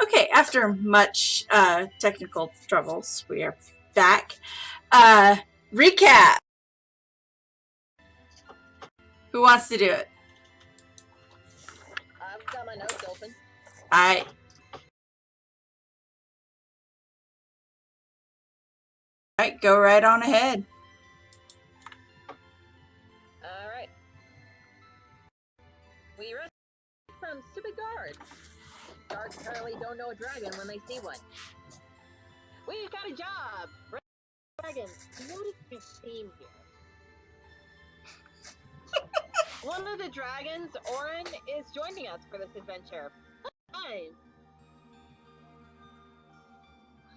Okay, after much technical troubles, we are back. Recap. Who wants to do it? I've got my notes open. All right, go right on ahead. All right. We rescued from stupid guards. Guards apparently don't know a dragon when they see one. We've got a job. Dragons. Notice the theme here. One of the dragons, Orin, is joining us for this adventure. Nice.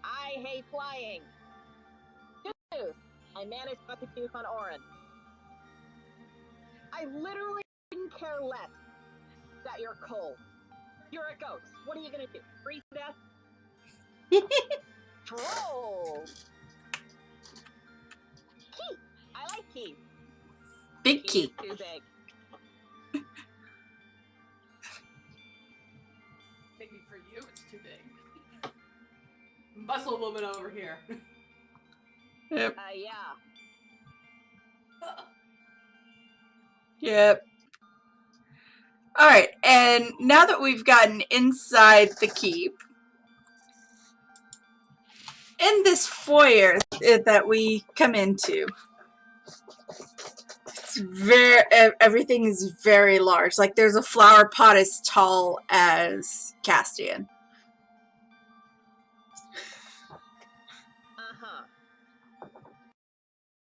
I hate flying. Good news. I managed not to puke on Orin. I literally couldn't care less that you're cold. You're a ghost. What are you gonna do? Freeze to death? Troll. Key. I like keys. Big key. Too big. Maybe for you, it's too big. Muscle woman over here. Yep. Yeah. Yep. All right, and now that we've gotten inside the keep, in this foyer that we come into, everything is very large. Like there's a flower pot as tall as Castian.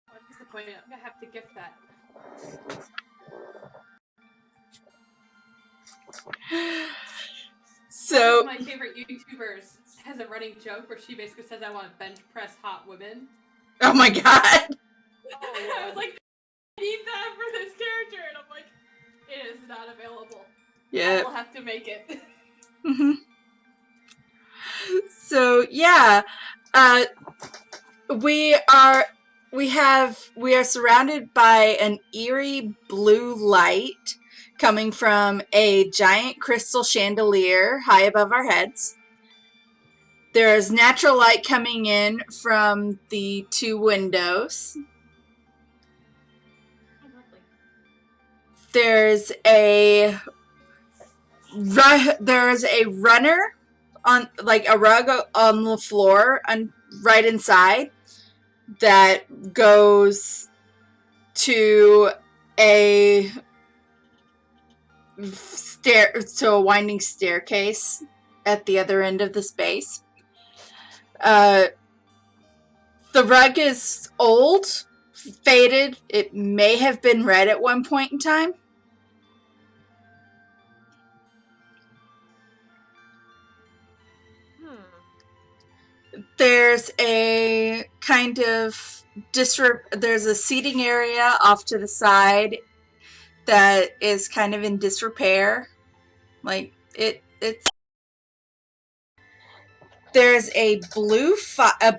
I'm disappointed. I'm gonna have to gift that. So one of my favorite YouTubers has a running joke where she basically says, "I want to bench press hot women." Oh my god! I was like, I need that for this character, and I'm like, it is not available. Yeah, we'll have to make it. So yeah, we are surrounded by an eerie blue light coming from a giant crystal chandelier high above our heads. There is natural light coming in from the 2 windows. There's a runner on, like, a rug on the floor right inside that goes to a winding staircase at the other end of the space. The rug is old, faded. It may have been red at one point in time. There's a kind of there's a seating area off to the side that is kind of in disrepair. Like it's there's a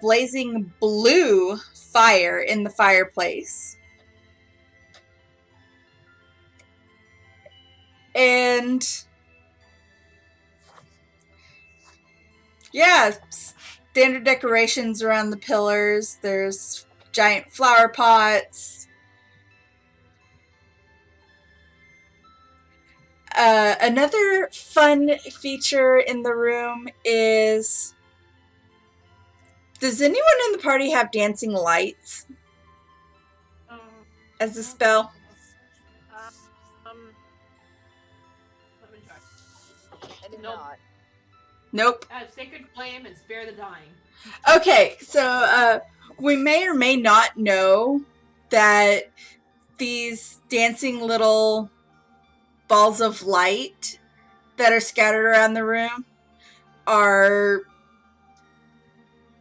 blazing blue fire in the fireplace. And yeah, standard decorations around the pillars. There's giant flower pots. Another fun feature in the room is, does anyone in the party have dancing lights as a spell? Let me try. I did not. Nope. Sacred flame and spare the dying. Okay, so we may or may not know that these dancing little balls of light that are scattered around the room are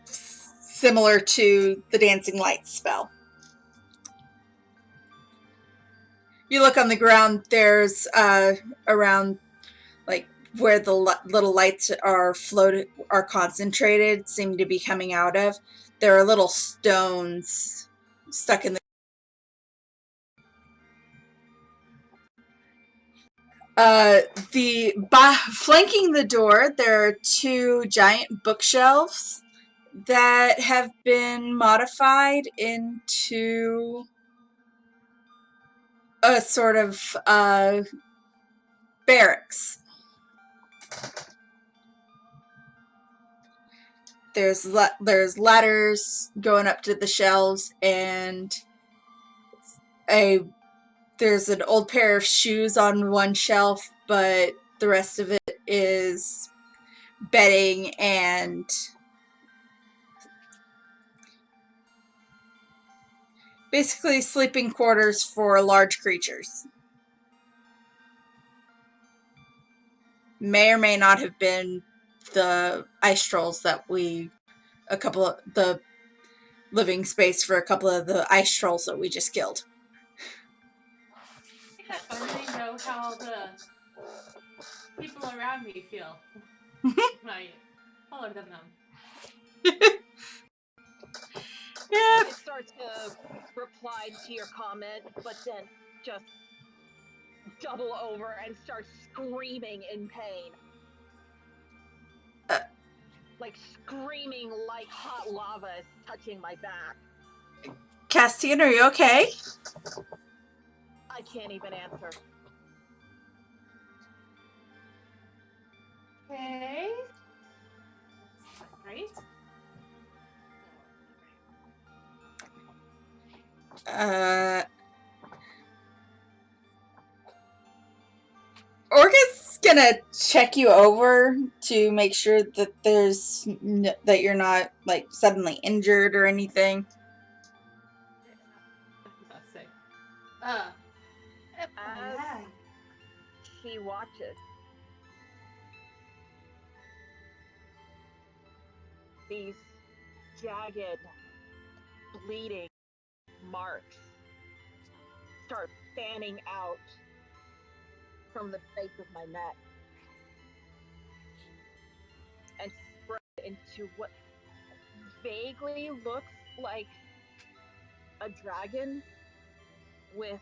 similar to the dancing lights spell. You look on the ground, there's around, like, where the little lights are concentrated, seem to be coming out of. There are little stones stuck in the Flanking the door, there are 2 giant bookshelves that have been modified into a sort of barracks. There's ladders going up to the shelves, and there's an old pair of shoes on one shelf, but the rest of it is bedding and basically sleeping quarters for large creatures. May or may not have been the ice trolls that the living space for a couple of the ice trolls that we just killed. I finally know how the people around me feel when I color them. Yeah. It starts to reply to your comment, but then just double over and start screaming in pain. Like screaming like hot lava is touching my back. Castian, are you okay? I can't even answer. Okay. That's great. Orca's gonna check you over to make sure that that you're not like suddenly injured or anything. That's sick. As she watches, these jagged, bleeding marks start fanning out from the base of my neck and spread into what vaguely looks like a dragon with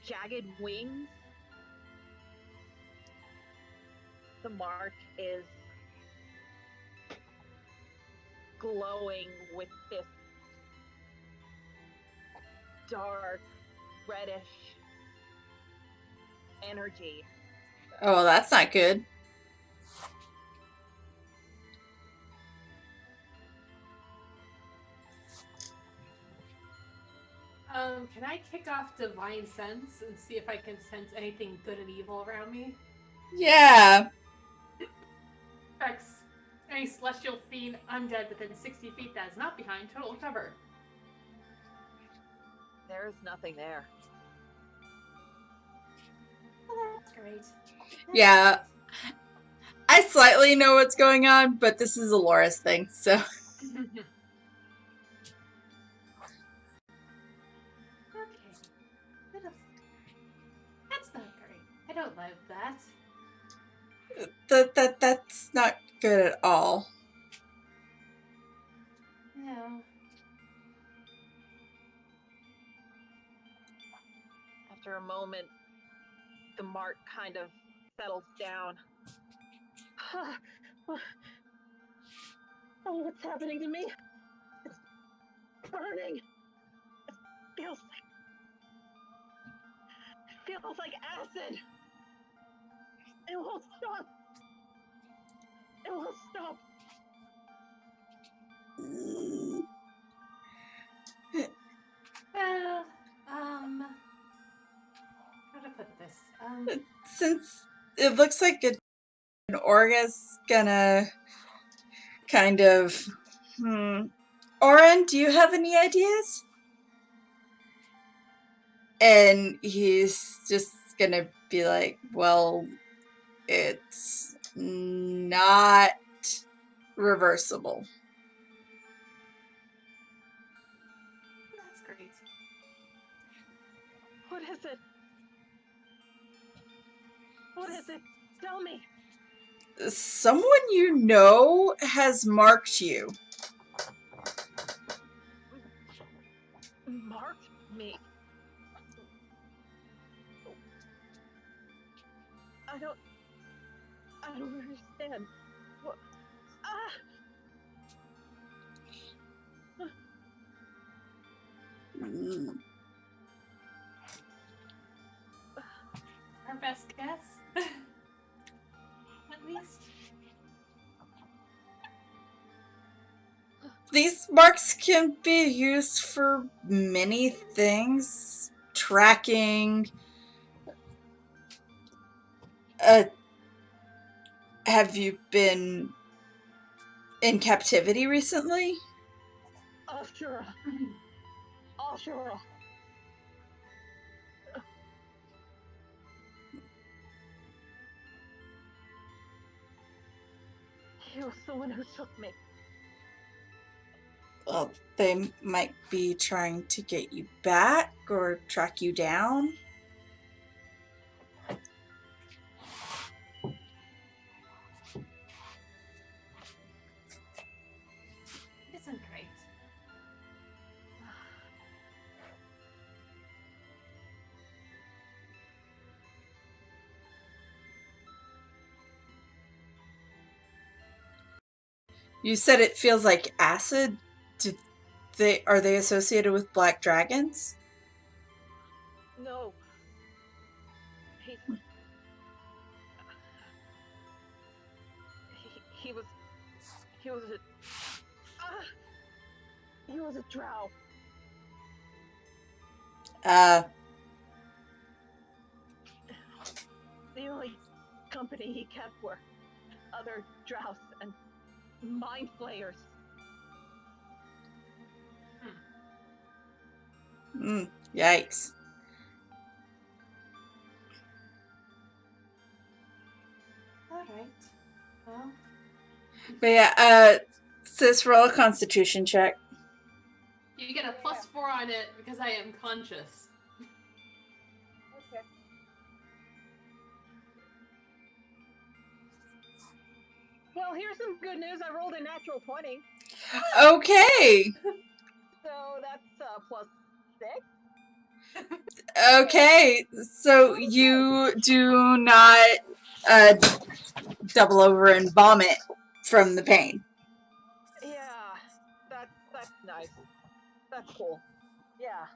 jagged wings. The mark is glowing with this dark, reddish energy. Oh, that's not good. Can I kick off Divine Sense and see if I can sense anything good and evil around me? Yeah. X. Any celestial fiend undead within 60 feet that is not behind total cover. There's nothing there. Well, that's great. Yeah. I slightly know what's going on, but this is a Loris thing, so. Okay. That's not great. I don't like that. That's not good at all. No. After a moment, the mark kind of settles down. Oh, what's happening to me? It's burning. It feels like acid. It won't stop. It won't stop. Well, how to put this? Since it looks like an Orga's gonna kind of. Oren, do you have any ideas? And he's just gonna be like, well, it's not reversible. That's great. What is it? What is it? Tell me. Someone you know has marked you. Marked me? I don't understand. What? Ah! Our best guess. At least. These marks can be used for many things. Tracking. Have you been in captivity recently? Ashura. Ashura. He was the one who took me. Well, they might be trying to get you back or track you down. Isn't great. You said it feels like acid. Are they associated with black dragons? No. He was a drow. The only company he kept were other drows and mind flayers. Yikes. Alright. Well. But yeah, sis, roll a constitution check. You get a +4 on it because I am conscious. Okay. Well, here's some good news. I rolled a natural 20. Okay. So that's +6. Okay. So you do not double over and vomit from the pain. Yeah, that's nice. That's cool. Yeah.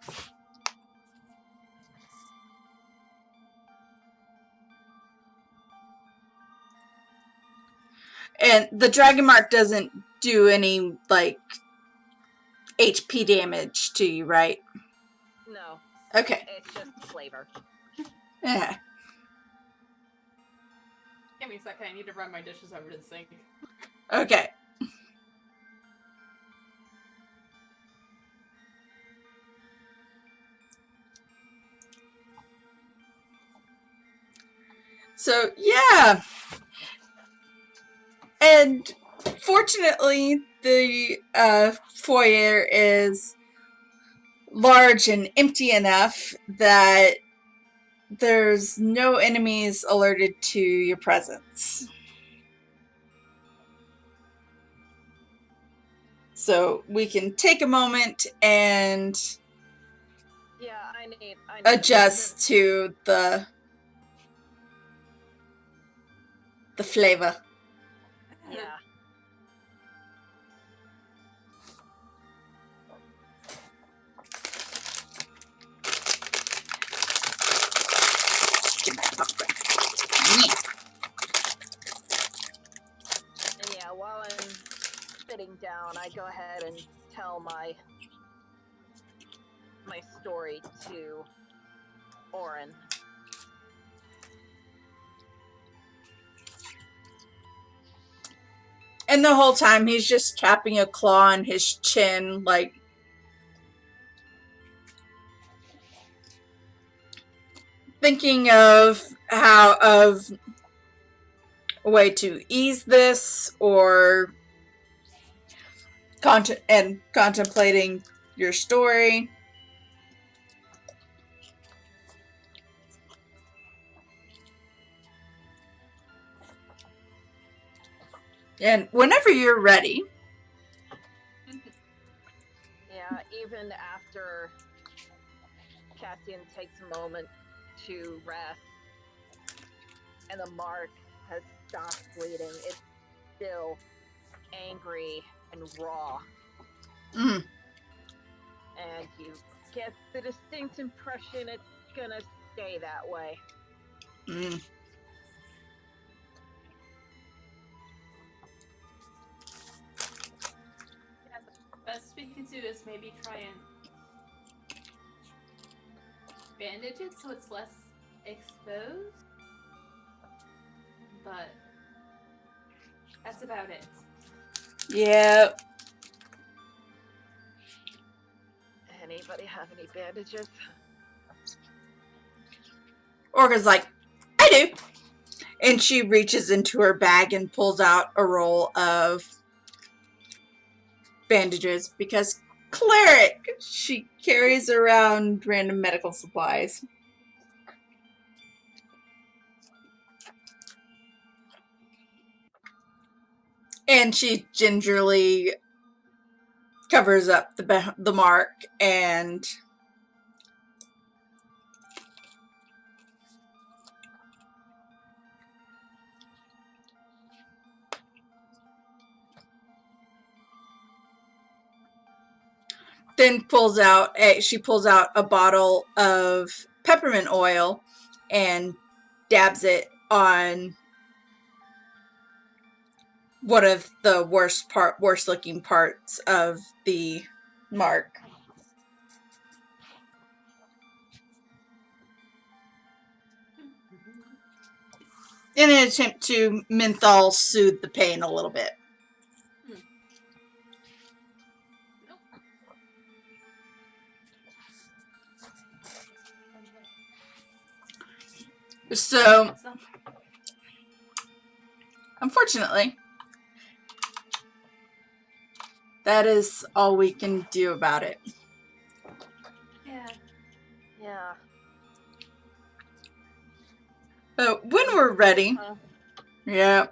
And the dragon mark doesn't do any, like, HP damage to you, right? No. Okay. It's just flavor. Yeah. Give me a second, I need to run my dishes over to the sink. Okay. So, yeah. And fortunately, the foyer is large and empty enough that there's no enemies alerted to your presence. So we can take a moment and I need adjust to the flavor. Yeah. And yeah, while I'm sitting down, I go ahead and tell my story to Oren. And the whole time he's just tapping a claw on his chin, like thinking of a way to ease this, or contemplating your story. And whenever you're ready. Yeah, even after Cassian takes a moment to rest and the mark has stopped bleeding. It's still angry and raw. Mm. And you get the distinct impression it's gonna stay that way. Mm. Yeah, the best we can do is maybe try and bandage it so it's less exposed. But that's about it. Yeah. Anybody have any bandages? Orga's like, I do. And she reaches into her bag and pulls out a roll of bandages because cleric, she carries around random medical supplies. And she gingerly covers up the mark and then pulls out a bottle of peppermint oil and dabs it on one of the worst looking parts of the mark. In an attempt to menthol soothe the pain a little bit. So, unfortunately, that is all we can do about it. Yeah. When we're ready, when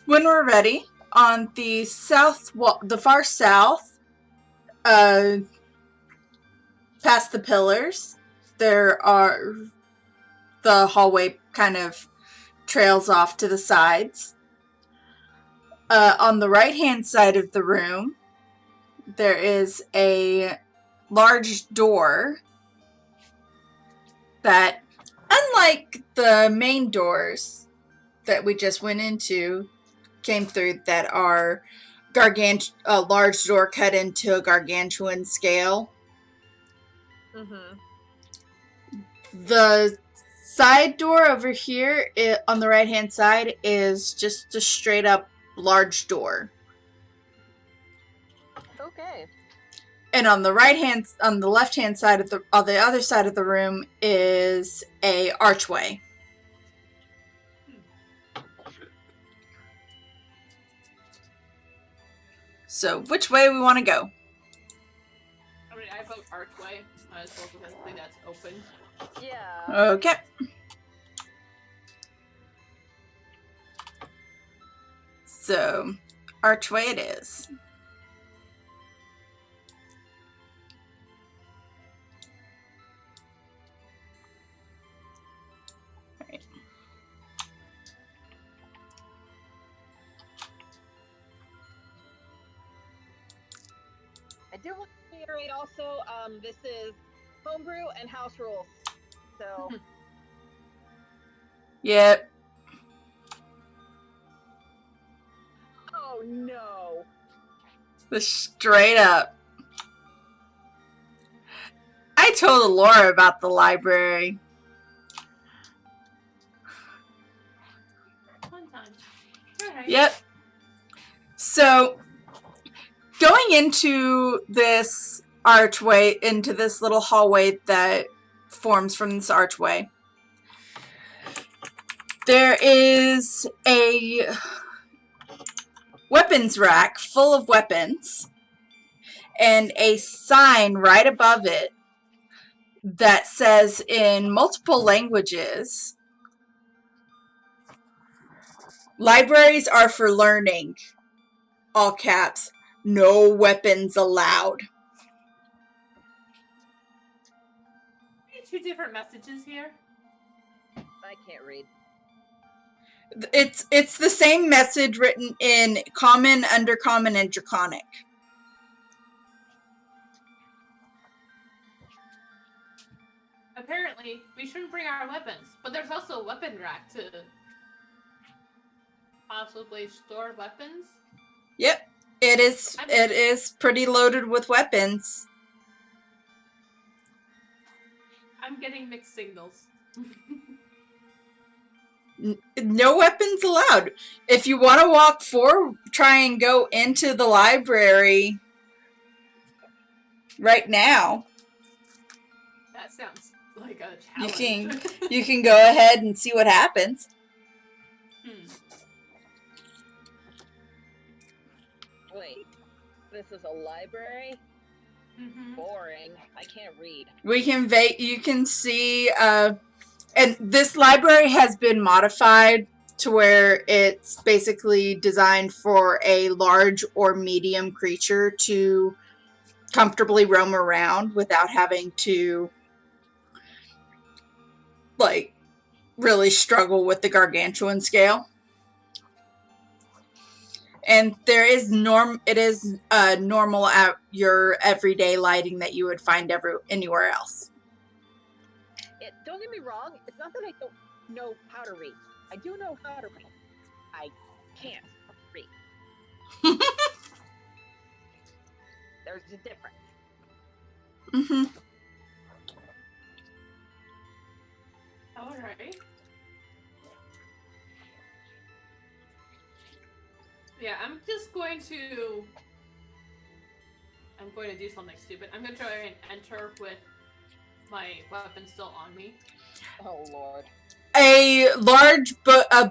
we're ready, on the south wall, the far south, past the pillars, there are the hallway kind of trails off to the sides. On the right-hand side of the room, there is a large door that, unlike the main doors that we just went into, came through, that are a large door cut into a gargantuan scale. Mm-hmm. The side door over here on the right-hand side is just a straight up large door. Okay. And on the left-hand side on the other side of the room is a archway. So, which way we want to go? I mean, I vote archway. Might as well because I think that's open. Yeah. Okay. So, archway it is. Right. I do want to reiterate also, this is homebrew and house rules. So. Yep. Oh no. Straight up. I told Laura about the library. Fun time. Right. Yep. So, going into this archway, into this little hallway that forms from this archway, there is a weapons rack full of weapons and a sign right above it that says in multiple languages, "Libraries are for learning," all caps, "no weapons allowed." Two different messages here. I can't read. It's the same message written in Common, Undercommon, and Draconic. Apparently, we shouldn't bring our weapons, but there's also a weapon rack to possibly store weapons. Yep, it is pretty loaded with weapons. I'm getting mixed signals. No weapons allowed. If you want to walk forward, try and go into the library right now. That sounds like a challenge. You can go ahead and see what happens. Wait, this is a library? Boring. I can't read. You can see, and this library has been modified to where it's basically designed for a large or medium creature to comfortably roam around without having to, like, really struggle with the gargantuan scale. And it is normal at your everyday lighting that you would find anywhere else. Don't get me wrong, it's not that I don't know how to read. I do know how to read. I can't read. There's a difference. Mm-hmm. All right. Yeah, I'm going to do something stupid. I'm going to try and enter with my weapon still on me. Oh, Lord. A large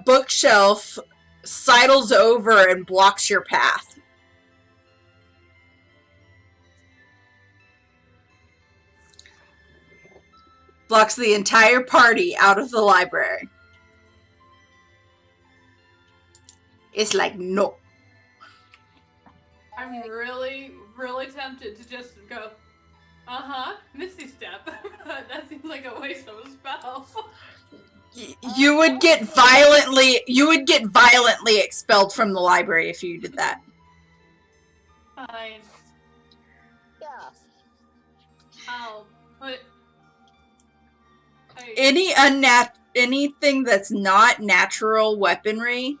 bookshelf sidles over and blocks your path. Blocks the entire party out of the library. It's like, no. I'm really, really tempted to just go, Misty Step. That seems like a waste of a spell. You would get violently expelled from the library if you did that. Fine. Yeah. I'll put... Anything that's not natural weaponry.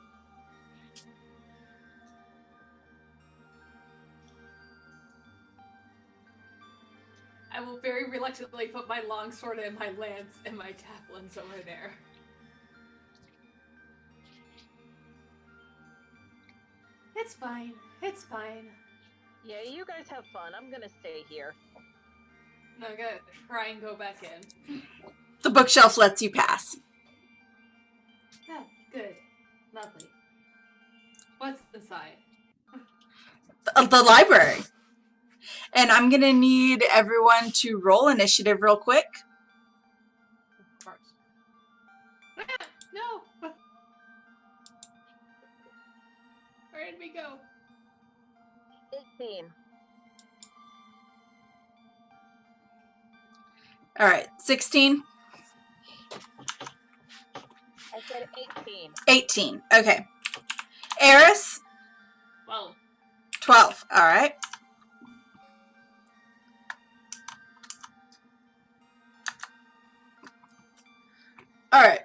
I will very reluctantly put my longsword and my lance and my javelins over there. It's fine. It's fine. Yeah, you guys have fun. I'm gonna stay here. No, I'm gonna try and go back in. The bookshelf lets you pass. Yeah, good. Lovely. What's inside? The library. And I'm going to need everyone to roll initiative real quick. Of course. No! Where did we go? 18. All right, 16? I said 18. 18, okay. Eris? 12. 12, all right. All right.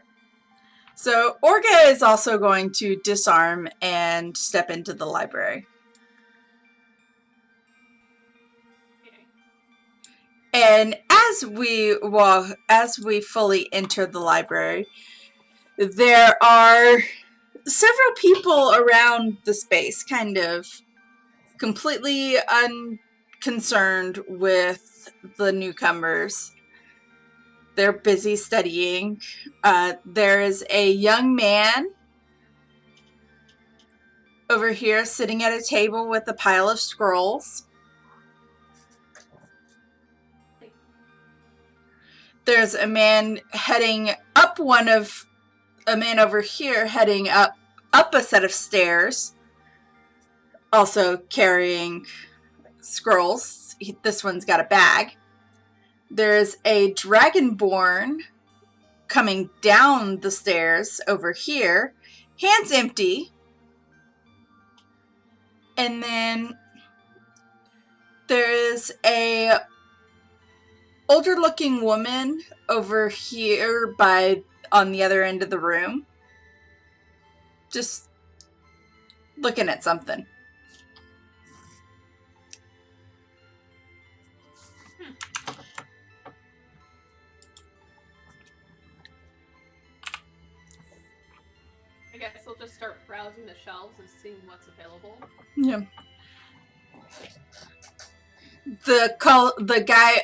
So Orga is also going to disarm and step into the library. And as we fully enter the library, there are several people around the space, kind of completely unconcerned with the newcomers. They're busy studying. There is a young man over here sitting at a table with a pile of scrolls. There's a man over here heading up a set of stairs, also carrying scrolls. This one's got a bag. There's a dragonborn coming down the stairs over here, hands empty. And then there is a older looking woman over here on the other end of the room. Just looking at something. I guess we'll just start browsing the shelves and seeing what's available. Yeah. The guy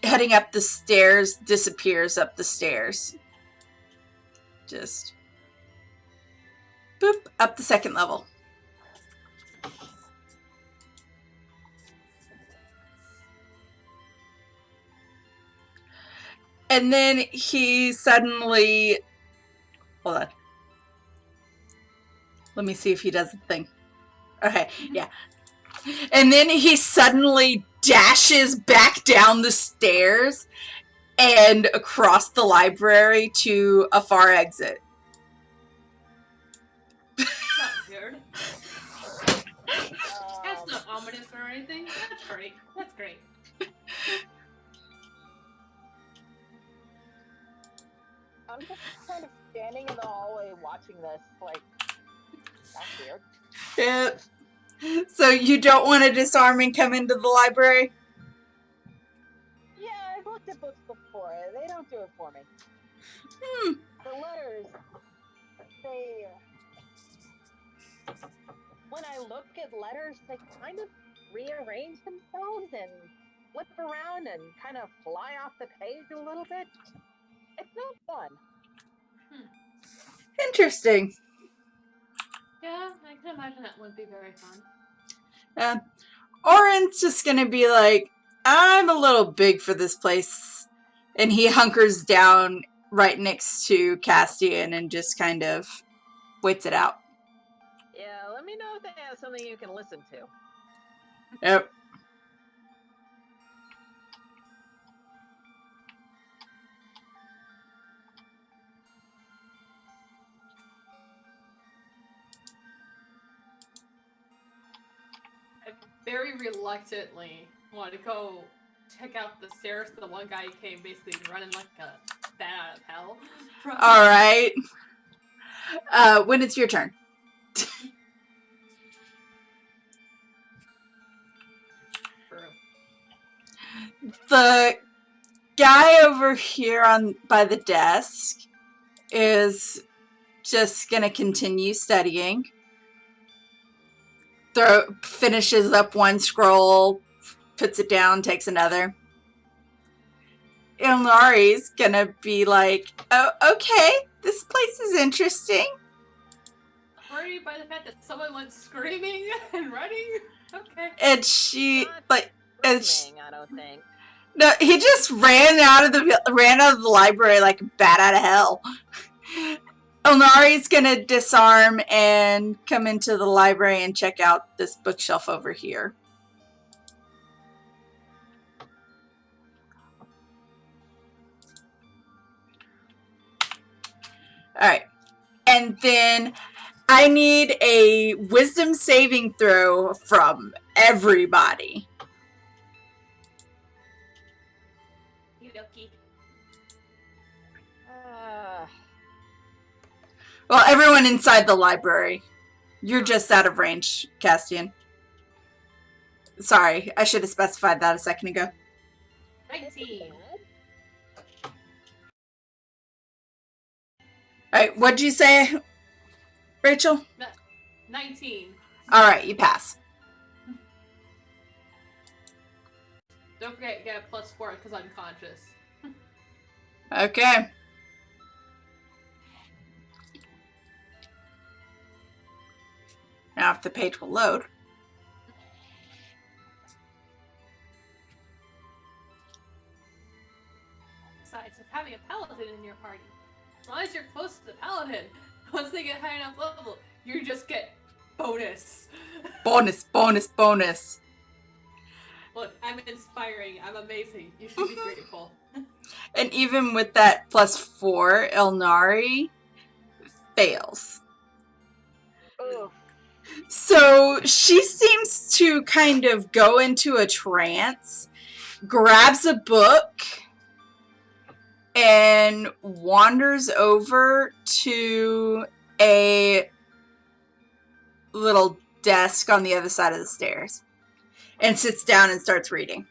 heading up the stairs disappears up the stairs. Just boop up the second level. And then he suddenly, hold on. Let me see if he does the thing. Okay, yeah. And then he suddenly dashes back down the stairs and across the library to a far exit. Not weird. That's not ominous or anything. That's great. That's great. I'm just kind of standing in the hallway watching this, like, that's weird. Yeah. So you don't want to disarm and come into the library? Yeah, I've looked at books before. They don't do it for me. The letters, they... When I look at letters, they kind of rearrange themselves and flip around and kind of fly off the page a little bit. It's not fun. Interesting. Yeah, I can imagine that wouldn't be very fun. Oren's just gonna be like, I'm a little big for this place. And he hunkers down right next to Castian and just kind of waits it out. Yeah, let me know if they have something you can listen to. Yep. I very reluctantly want to go check out the stairs. The one guy came basically running like a bat out of hell. All right. When it's your turn. The guy over here by the desk is just gonna continue studying. Finishes up one scroll, puts it down, takes another. Ilnari's gonna be like, oh, okay, this place is interesting. Worried by the fact that someone went screaming and running? Okay. And she, like, Screaming, I don't think. No, he just ran out of the library like a bat out of hell. Ilnari's gonna disarm and come into the library and check out this bookshelf over here. Alright. And then I need a wisdom saving throw from everybody. Well, everyone inside the library. You're just out of range, Castian. Sorry, I should have specified that a second ago. 19. Alright, what'd you say, Rachel? 19. Alright, you pass. Don't forget, get a +4 because I'm conscious. Okay. Now if the page will load. Besides, if having a paladin in your party, as long as you're close to the paladin, once they get high enough level, you just get bonus. Bonus, bonus, bonus. Look, I'm inspiring. I'm amazing. You should be grateful. And even with that +4, Ilnari fails. Oof. So she seems to kind of go into a trance, grabs a book, and wanders over to a little desk on the other side of the stairs and sits down and starts reading.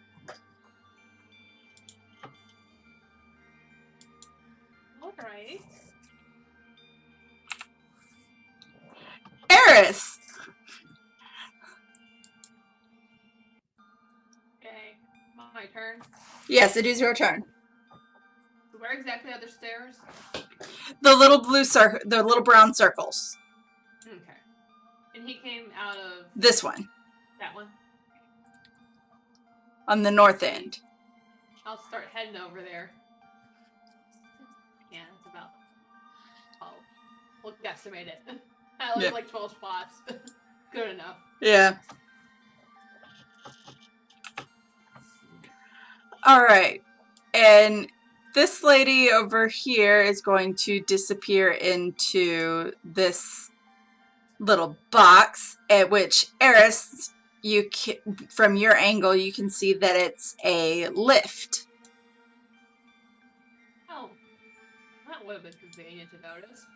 All right. Eris! Okay. My turn. Yes, it is your turn. Where exactly are the stairs? The little blue circle, the little brown circles. Okay. And he came out of This one, that one. on the north end. I'll start heading over there. Yeah, it's about 12. We'll guesstimate it. That looks Yep. like 12 spots. Good enough. Yeah. All right. And this lady over here is going to disappear into this little box, at which Eris, from your angle, you can see that it's a lift. Oh, that would have been convenient to notice.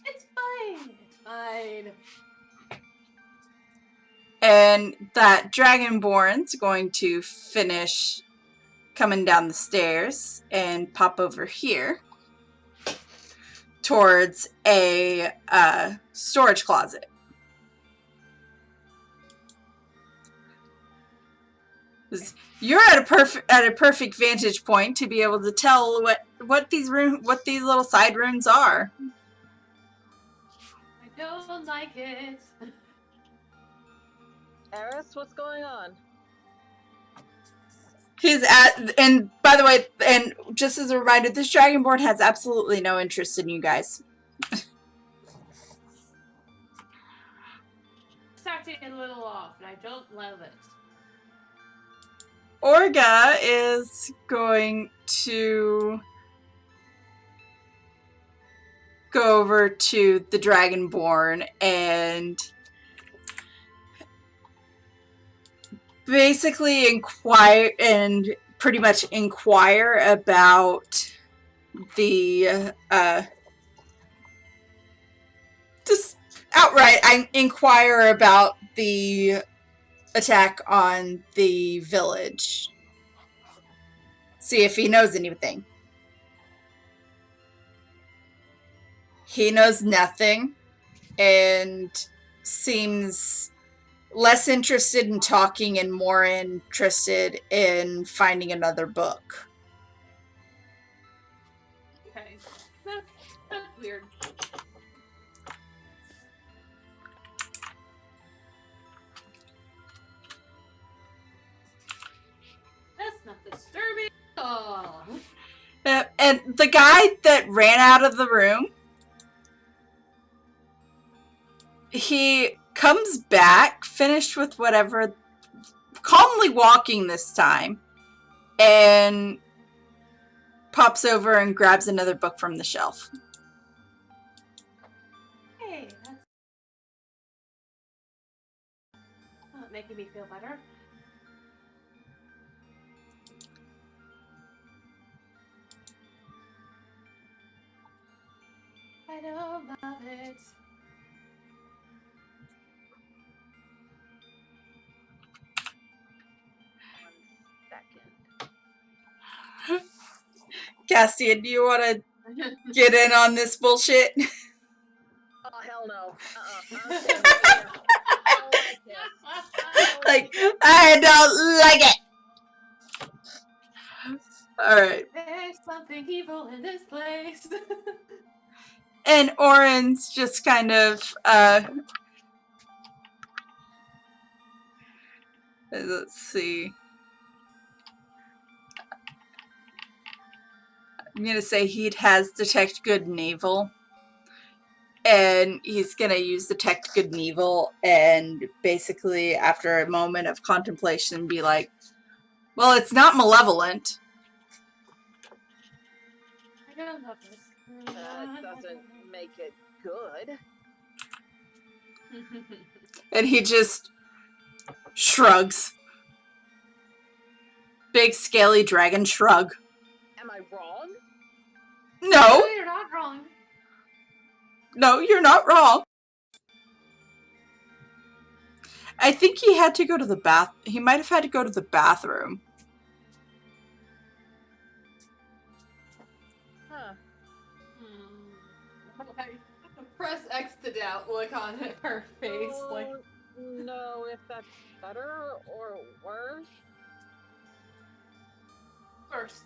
It's fine. It's fine. And that Dragonborn's going to finish coming down the stairs and pop over here towards a storage closet. You're at a perfect vantage point to be able to tell what these little side rooms are. I don't like it. Eris, what's going on? And by the way, and just as a reminder, this Dragonborn has absolutely no interest in you guys. Starting a little off, and I don't love it. Orga is going to go over to the Dragonborn and basically pretty much inquire about the just outright inquire about the attack on the village. See if he knows anything. He knows nothing and seems less interested in talking and more interested in finding another book. Okay. That's weird. That's not disturbing at all. And the guy that ran out of the room, he comes back, finished with whatever, calmly walking this time, and pops over and grabs another book from the shelf. Hey, that's not making me feel better. I don't love it. Castian, do you want to get in on this bullshit? Oh, hell no. I'm staying right here. I don't like this. Like, I don't like it. All right. There's something evil in this place. And Oren's just kind of, let's see. I'm going to say he has detect good and evil. And he's going to use detect good and evil and basically, after a moment of contemplation, be like, well, it's not malevolent. I don't love this. That doesn't make it good. And he just shrugs. Big, scaly dragon shrug. Am I wrong? No, No, you're not wrong. no, you're not wrong. I think he had to go to the bath. He might have had to go to the bathroom. Huh. Press X to doubt look on her face. Like, Don't know if that's better or worse. first.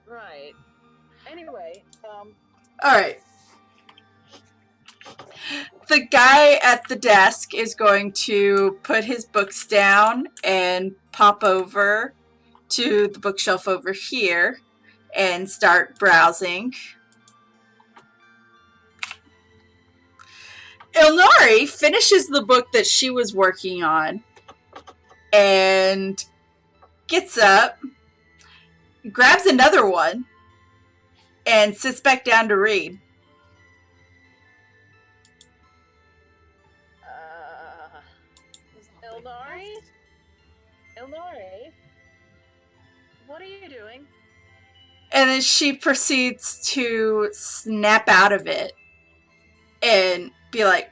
Right. Anyway, All right. The guy at the desk is going to put his books down and pop over to the bookshelf over here and start browsing. Ilnari finishes the book that she was working on and gets up, grabs another one, and sits back down to read. Ilnari, what are you doing? And then she proceeds to snap out of it and be like,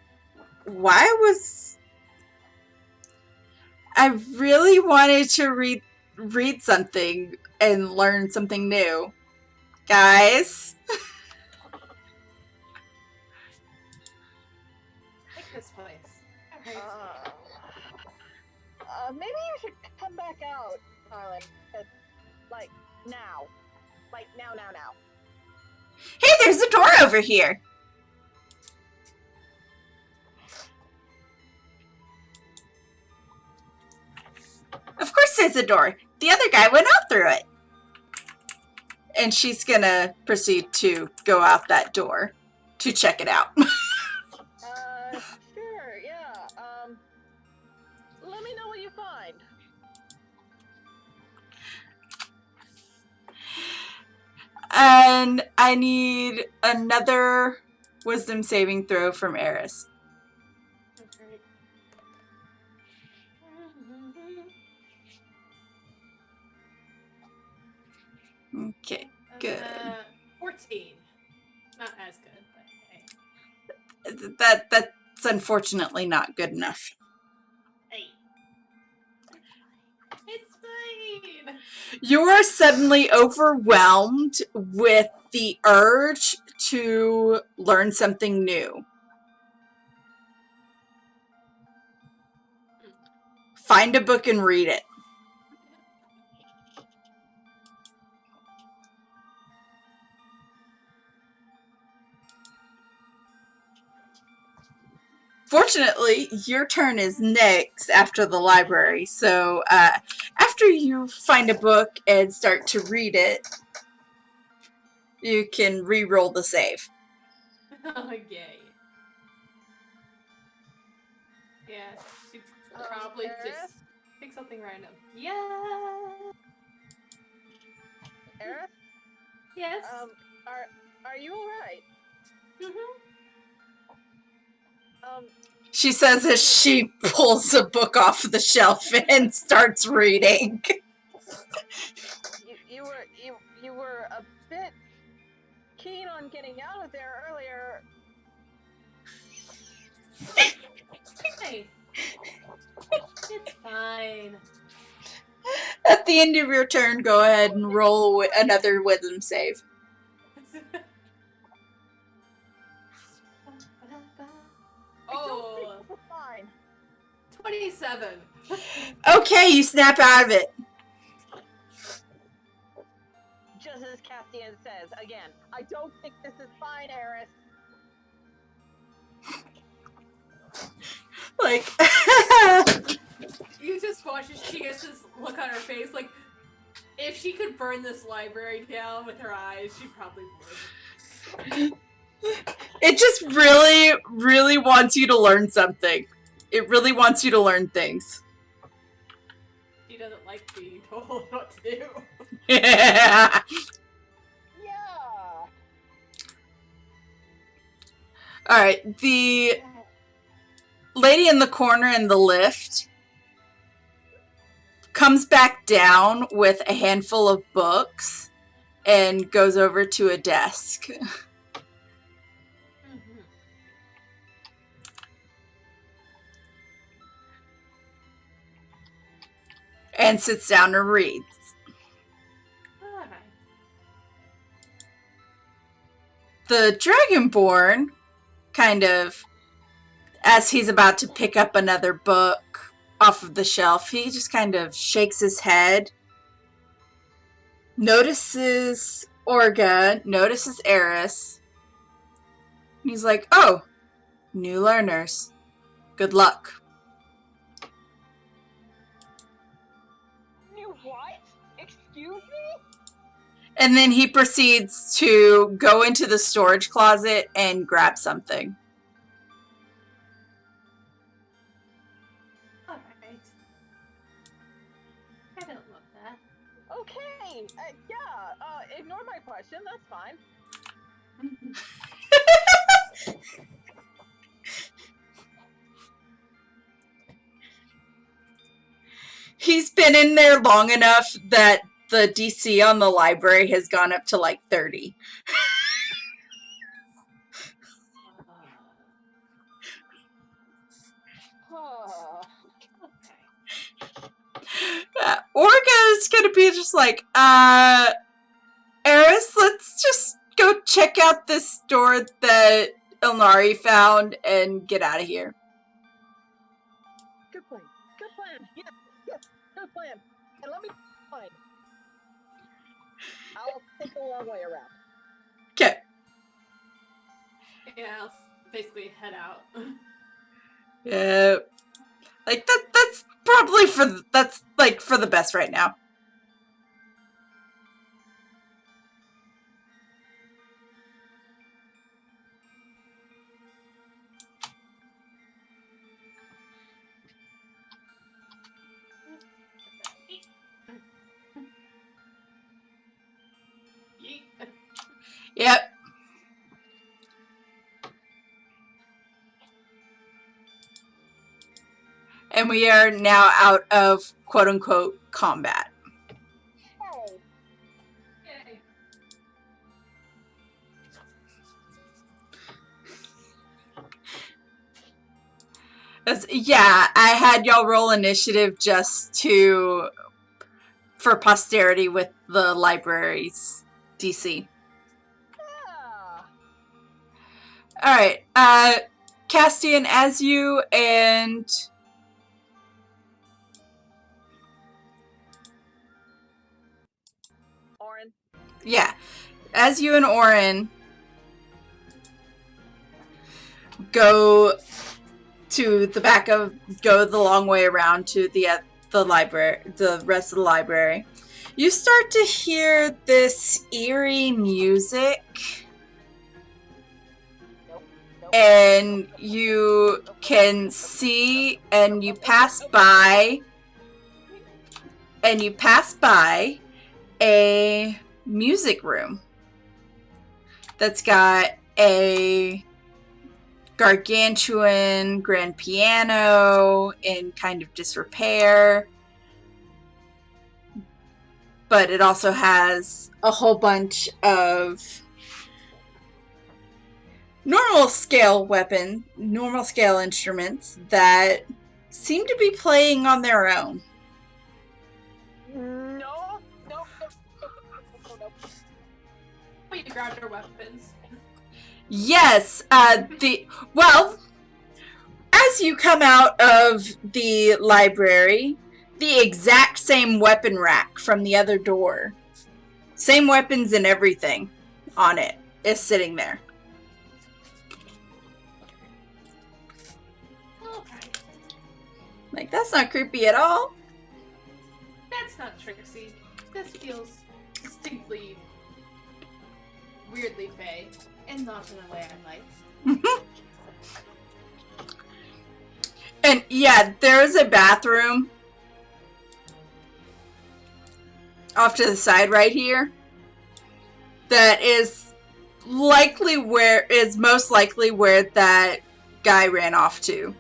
I really wanted to read something and learn something new. Guys. Take this place. Alright. Maybe you should come back out, Harlan. Like, now. Like, now. Hey, there's a door over here. Of course there's a door. The other guy went out through it. And she's gonna proceed to go out that door to check it out. Sure, yeah. Let me know what you find. And I need another wisdom saving throw from Eris. Okay, good. 14. Not as good, but hey. That's unfortunately not good enough. Hey. It's fine. You are suddenly overwhelmed with the urge to learn something new. Find a book and read it. Fortunately, your turn is next after the library. So after you find a book and start to read it, you can re-roll the save. Oh, yay. Yeah, she'd probably just pick something random. Yeah. Eris? Yes. Are you alright? She says as she pulls a book off the shelf and starts reading. You were a bit keen on getting out of there earlier. Hey. It's fine. At the end of your turn, go ahead and roll another wisdom save. Oh, Fine. 27. Okay, you snap out of it. Just as Castian says, again, I don't think this is fine, Eris. Like, You just watch as she gets this look on her face, like, if she could burn this library down with her eyes, she probably would. it just really, really wants you to learn something. It really wants you to learn things. She doesn't like being told what to do. Yeah. Yeah, All right, the lady in the corner in the lift comes back down with a handful of books and goes over to a desk. And sits down and reads. Alright. The Dragonborn, kind of, as he's about to pick up another book off of the shelf, he just kind of shakes his head, notices Orga, notices Eris. He's like, oh, new learners. Good luck. You what? Excuse me? And then he proceeds to go into the storage closet and grab something. Alright. I don't want that. Okay, ignore my question, that's fine. He's been in there long enough that the DC on the library has gone up to like 30. Okay. Orga's gonna be just like, Eris, let's just go check out this door that Ilnari found and get out of here. Good plan. Good plan. Yes, good plan. And let me find. I'll take the long way around. Okay. Yeah, I'll basically head out. Yeah. Like that's probably for the best right now. Yep. And we are now out of quote-unquote combat. Hey. Yay. Yeah, I had y'all roll initiative just for posterity with the library's DC. Yeah. Alright, Castian, as you and Orin. yeah, as you and Orin go the long way around to the library, the rest of the library, you start to hear this eerie music, and you can see, and you pass by a music room that's got a gargantuan grand piano in kind of disrepair, but it also has a whole bunch of normal scale instruments that seem to be playing on their own. No. We grabbed our weapons. Yes, as you come out of the library, the exact same weapon rack from the other door, same weapons and everything on it, is sitting there. Okay. Like, that's not creepy at all. That's not Trixie. This feels distinctly weirdly fey, and not in a way I like. And yeah, there's a bathroom off to the side right here that is most likely where that guy ran off to.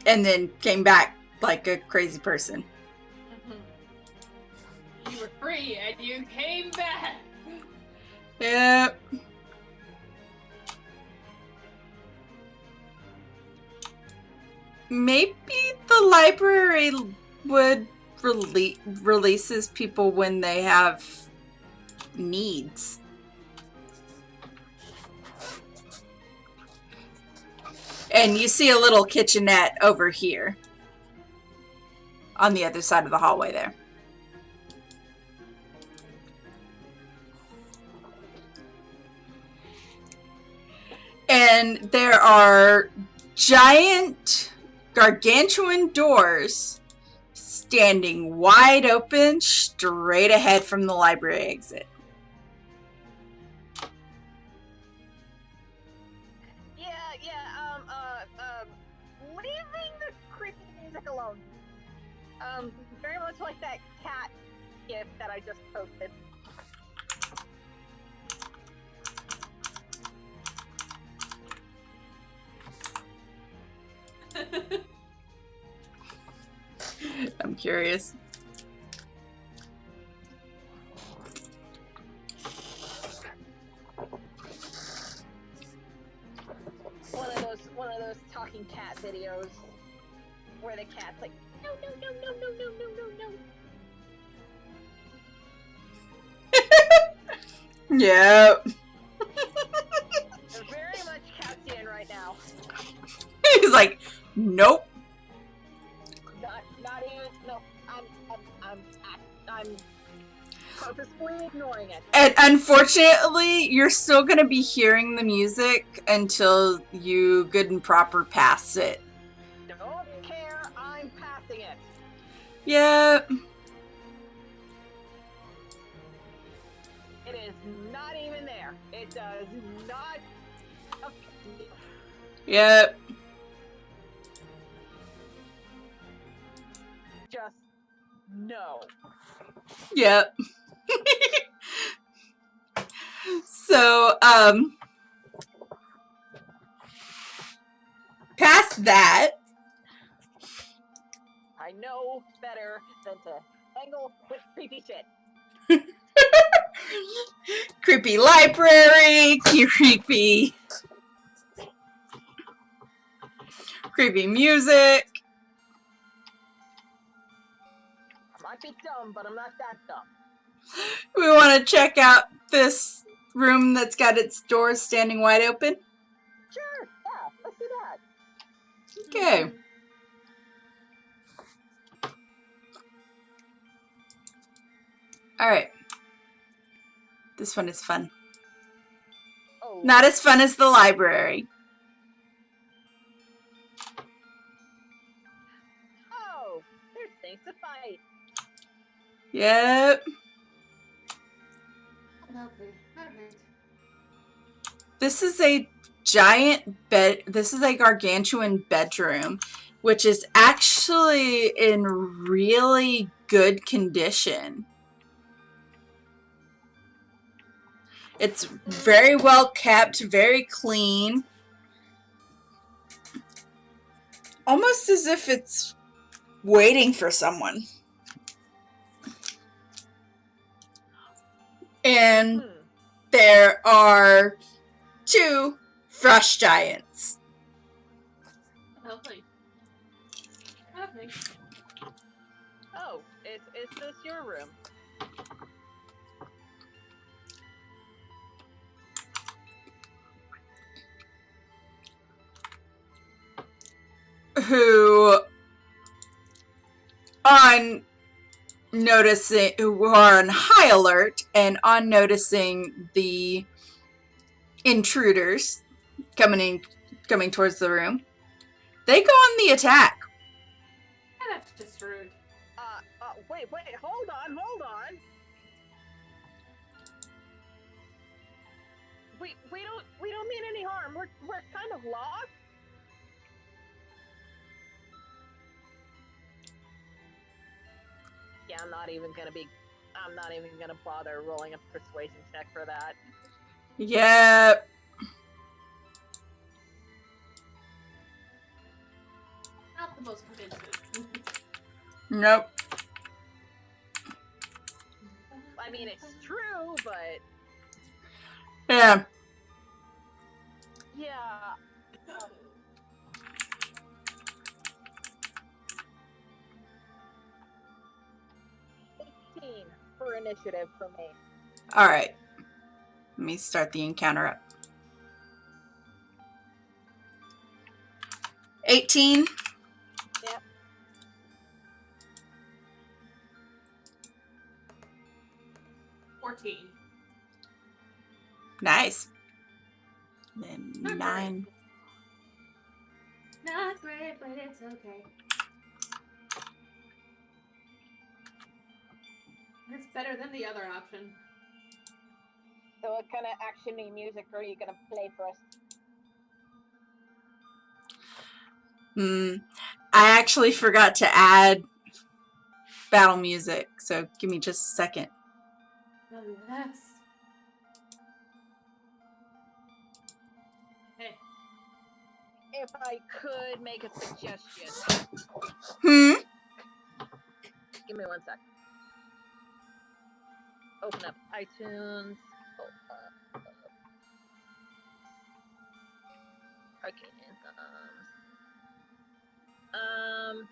And then came back like a crazy person. You were free and you came back. Yep. Maybe the library would releases people when they have needs. And you see a little kitchenette over here on the other side of the hallway there. And there are giant, gargantuan doors standing wide open straight ahead from the library exit. Leaving the creepy music alone. Very much like that cat gif that I just posted. I'm curious. One of those talking cat videos where the cat's like, no, no, no, no, no, no, no, no, no. Yep. Very much Catsian right now. He's like, nope. Not even. No, I'm purposefully ignoring it. And unfortunately, you're still going to be hearing the music until you good and proper pass it. Don't care, I'm passing it. Yep. It is not even there. It does not. Okay. Yep. Just no. Yep. So, past that, I know better than to tangle with creepy shit. creepy library, creepy music. I might be dumb, but I'm not that dumb. We want to check out this room that's got its doors standing wide open. Sure, yeah, let's do that. Okay. All right. This one is fun. Oh. Not as fun as the library. Oh, there's things to fight. Yep. This is a giant bed. This is a gargantuan bedroom, which is actually in really good condition. It's very well kept, very clean. Almost as if it's waiting for someone. And there are 2 frost giants. Lovely. Oh, is this your room? Who are on high alert and on noticing the intruders coming towards the room, they go on the attack. That's just rude. Wait, hold on. We don't mean any harm. We're kind of lost. Yeah, I'm not even gonna bother rolling a persuasion check for that. Yep. Not the most convincing. Nope. I mean, it's true, but Yeah. yeah. 18 for initiative for me. All right. Let me start the encounter up. 18. Yep. 14. Nice. Then Not 9. great. Not great, but it's okay. It's better than the other option. So what kind of action-y music are you gonna play for us? I actually forgot to add battle music, so give me just a second. Oh, yes. Hey. If I could make a suggestion. Give me 1 sec. Open up iTunes. Arcane Anthems.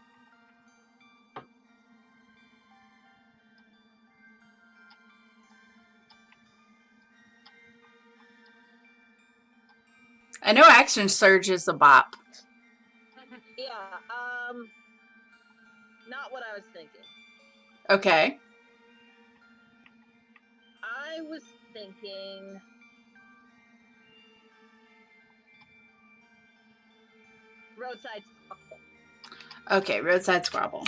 I know Action Surge is a bop. Yeah, not what I was thinking. Okay. I was thinking Roadside Scuffle. Okay, Roadside Squabble.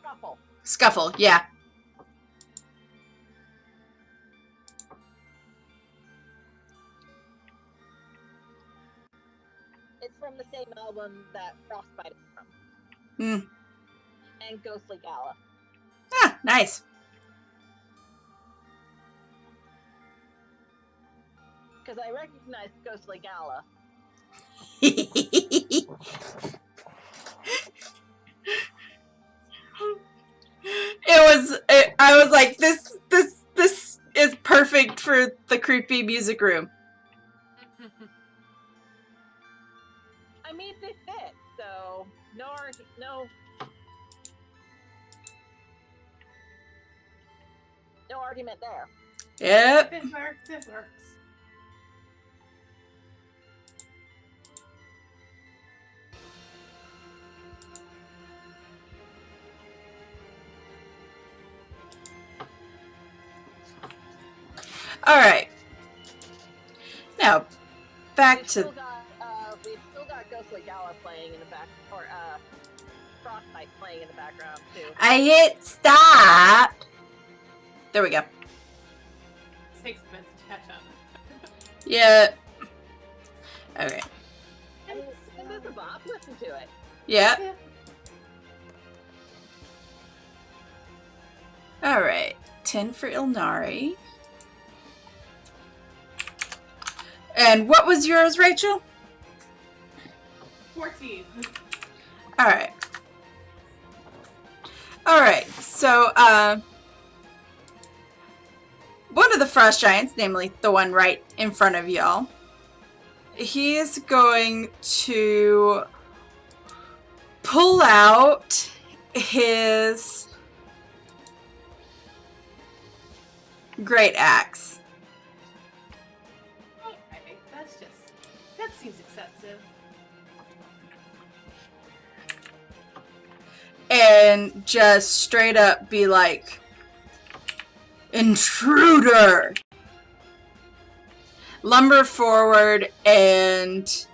Scuffle. Scuffle, yeah. It's from the same album that Frostbite is from. And Ghostly Gala. Ah, nice. Because I recognize Ghostly Gala. I was like, this is perfect for the creepy music room. I mean, they fit, so no argument there. Yep. This works. This works. All right. Now, back We've to still got Ghostly Gala playing in the back, or Frostbite playing in the background too. I hit stop. There we go. It takes a bit to catch up. Yeah. Okay. I mean, this is a bop. Listen to it. Yeah. All right. 10 for Ilnari. And what was yours, Rachel? 14. All right. All right. So, one of the frost giants, namely the one right in front of y'all, he is going to pull out his great axe. Okay, that seems excessive. And just straight up be like, intruder! Lumber forward and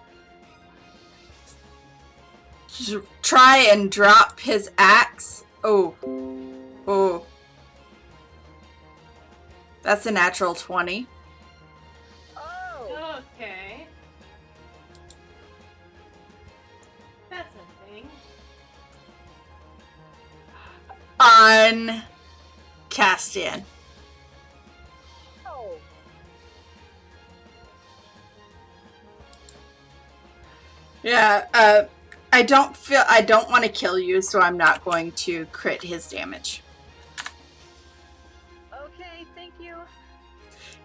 try and drop his axe. Oh. Oh. That's a natural 20. Oh! Okay. That's a thing. on Castian. Oh. Yeah, I don't want to kill you, so I'm not going to crit his damage. Okay, thank you.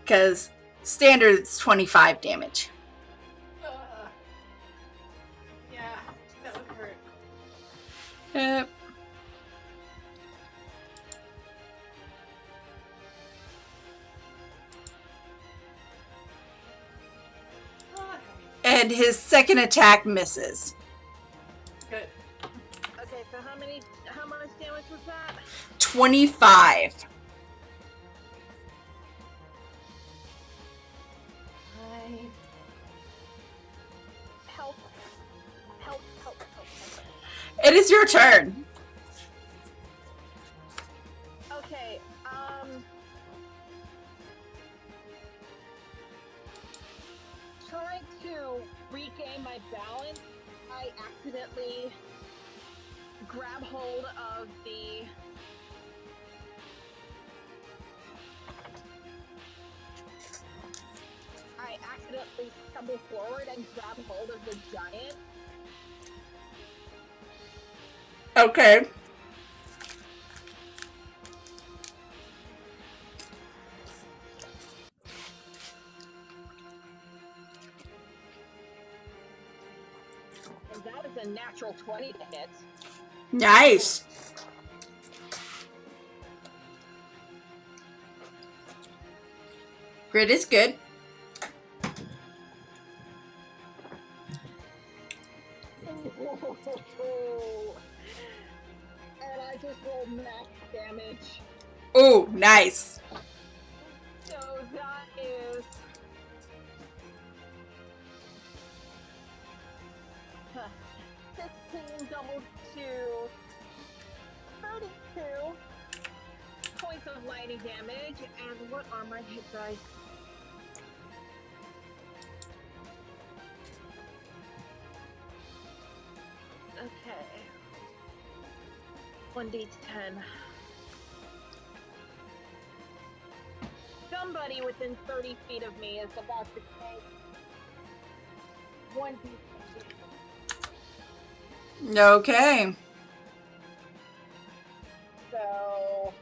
Because standard it's 25 damage. Yeah, that would hurt. Yep. And his second attack misses. Good. Okay, so how much damage was that? 25. Help. It is your turn. Okay, trying to regain my balance, I accidentally grab hold of the stumble forward and grab hold of the giant. Okay. And that is a natural 20 to hit. Nice. Grit is good. And I just rolled max damage. Oh, nice. So that is 16 doubled to 32 points of lightning damage. And what are my hit dice? Okay. 1d10. Somebody within 30 feet of me is about to take 1d10. Okay. So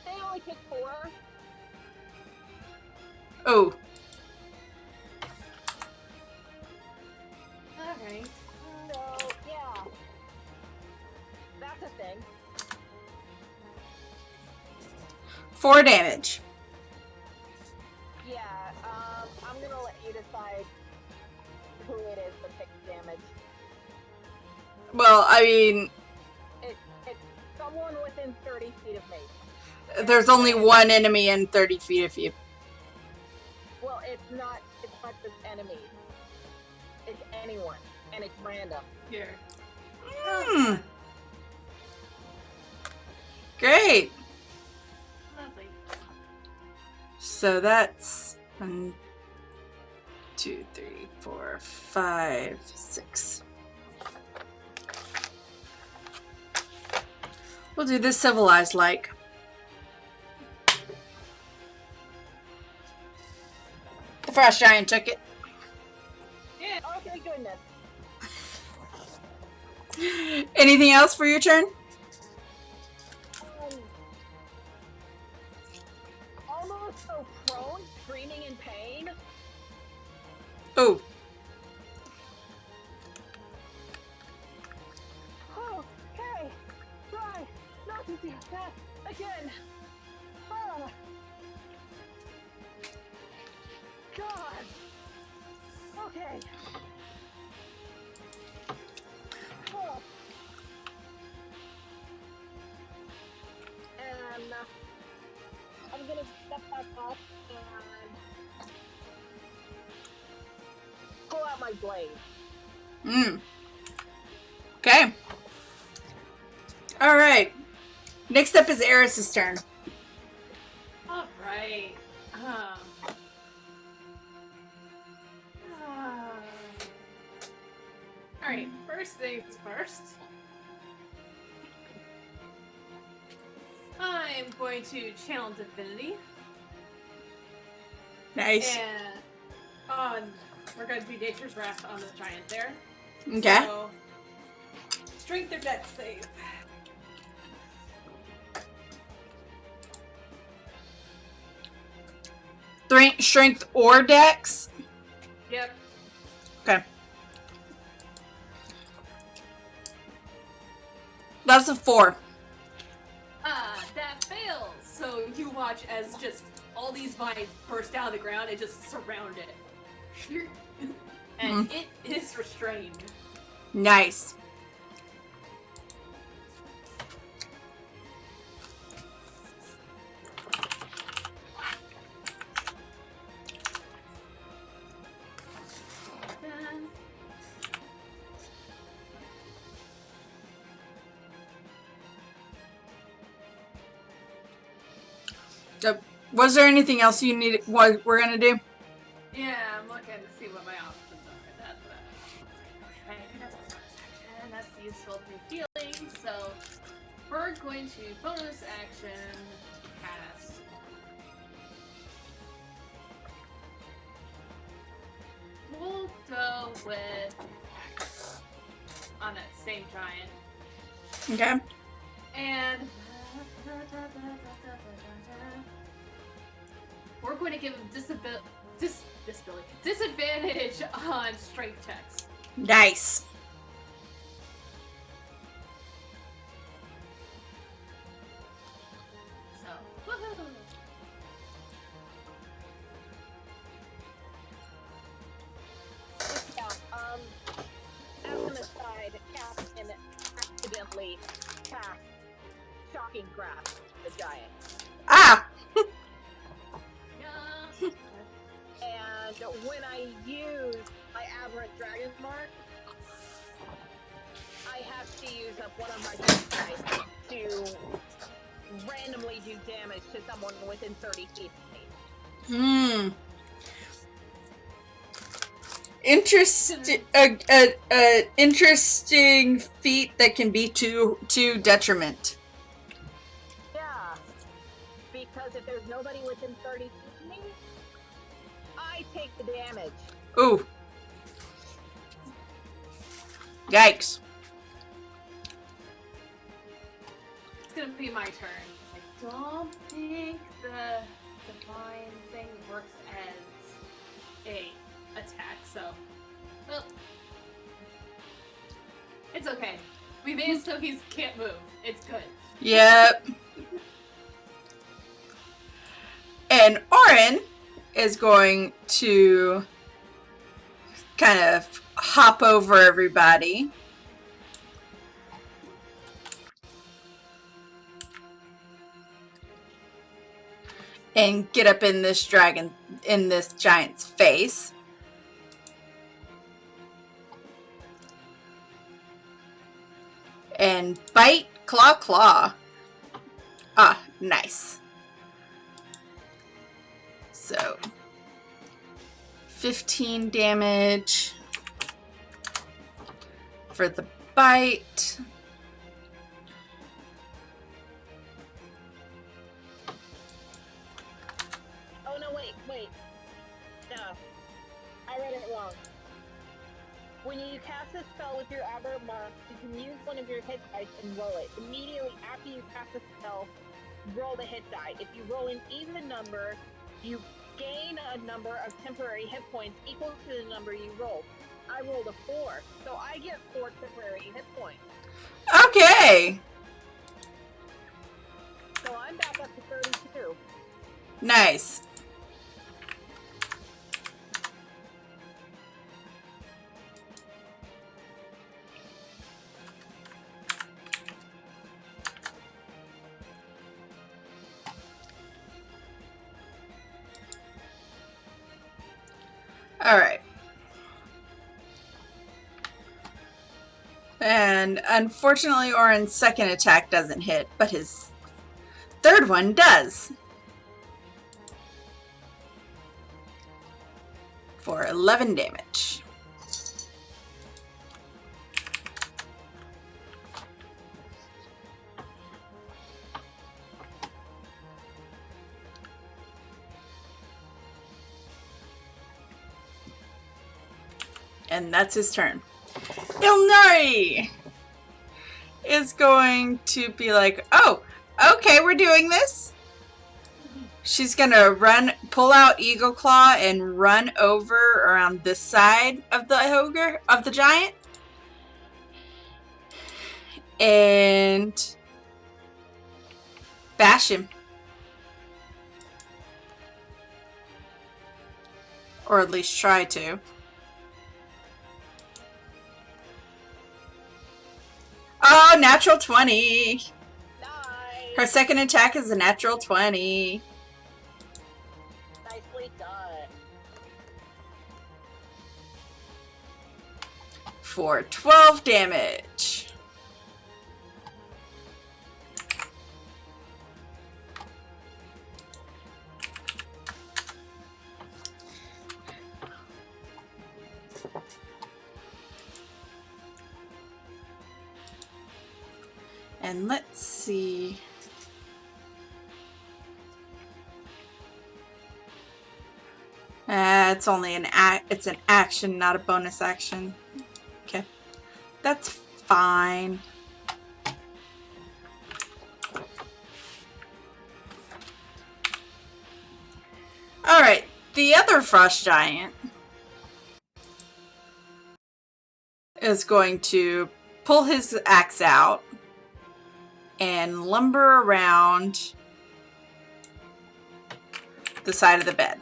they only took 4. Oh. Alright. So yeah, that's a thing. 4 damage. Yeah, I'm gonna let you decide who it is that takes damage. Well, I mean, It's someone within 30 feet of me. there's only one enemy in 30 feet of you. Well, it's not just enemies. It's anyone, and it's random. Here. Hmm. Great. Lovely. So that's 1, 2, 3, 4, 5, 6. We'll do this civilized like. The frost giant took it. Yeah. Okay, goodness. Anything else for your turn? Almost so prone, screaming in pain. Oh. Okay, try not to do that again. Oh. God. Okay. Oh. And I'm gonna step back up and pull out my blade. Okay. All right. Next up is Eris's turn. Alright. Alright, first things first. I'm going to channel Divinity. Nice. And we're going to do Nature's Wrath on this giant there. Okay. So, strength or dex save. Strength or dex? Yep. Okay. That's a 4. That fails. So you watch as just all these vines burst out of the ground and just surround it. And it is restrained. Nice. Was there anything else you needed? What we're gonna do? Yeah, I'm looking to see what my options are. That's a bonus action. That's useful to be healing. So we're going to bonus action cast. We'll go with Axe on that same giant. Okay. And we're going to give him disadvantage on strength checks. Nice. So, woohoo! As an aside, Captain accidentally cast Shocking Grasp the giant. Ah! Yeah. And when I use my Aberrant Dragon Mark, I have to use up one of my hit dice to randomly do damage to someone within 30 feet of me. Interesting. Interesting feat that can be to detriment. Yeah, because if there's nobody within 30 feet of me, I take the damage. Ooh. Yikes. It's gonna be my turn. I don't think the divine thing works as a attack, so well, it's okay. We made it so he can't move. It's good. Yep. And Orin is going to kind of hop over everybody. And get up in this giant's face. And bite, claw. Ah, nice. So, 15 damage for the bite. Oh no, wait. No. I read it wrong. When you cast a spell with your Aberrant Mark, you can use one of your hit dice and roll it. Immediately after you cast a spell, roll the hit die. If you roll an even number, you gain a number of temporary hit points equal to the number you rolled. I rolled a 4, so I get 4 temporary hit points. Okay. So I'm back up to 32. Nice. All right. And unfortunately, Orin's second attack doesn't hit, but his third one does. For 11 damage. And that's his turn. Ilnari is going to be like, oh, okay, we're doing this. She's gonna pull out Eagle Claw and run over around this side of the ogre, of the giant. And bash him. Or at least try to. Oh, natural 20. Nice. Her second attack is a natural 20. Nicely done. For 12 damage. And let's see. It's only it's an action, not a bonus action. Okay. That's fine. Alright, the other frost giant is going to pull his axe out and lumber around the side of the bed.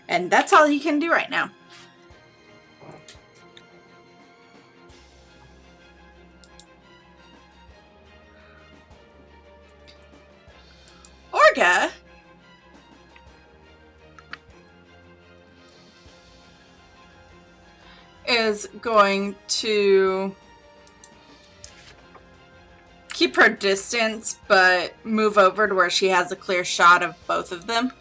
And that's all he can do right now. Orga is going to keep her distance, but move over to where she has a clear shot of both of them.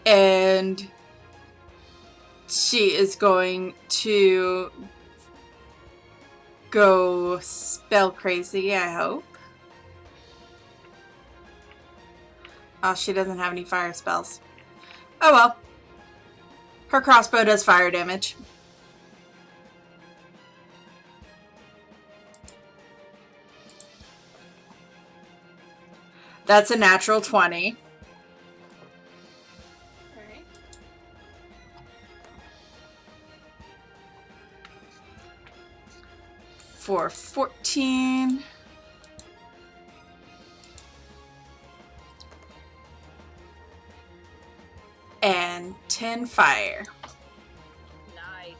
And she is going to go spell crazy, I hope. Oh, she doesn't have any fire spells. Oh well. Her crossbow does fire damage. That's a natural 20. Alright. For 14. And 10 fire. Nice.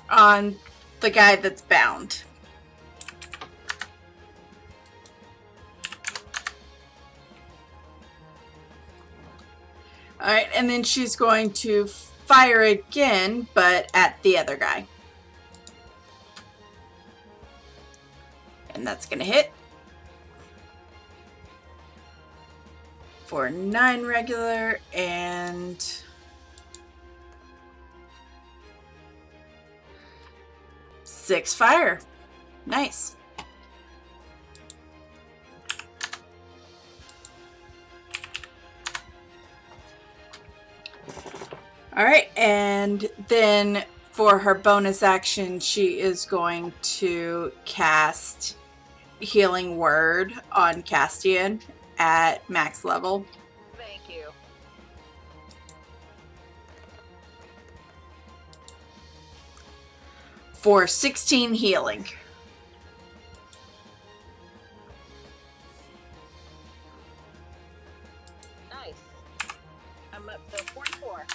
On the guy that's bound. Alright, and then she's going to fire again, but at the other guy. And that's going to hit. For 9 regular and 6 fire. Nice. Alright, and then for her bonus action, she is going to cast Healing Word on Castian at max level. Thank you. For 16 healing. Nice. I'm up to 44.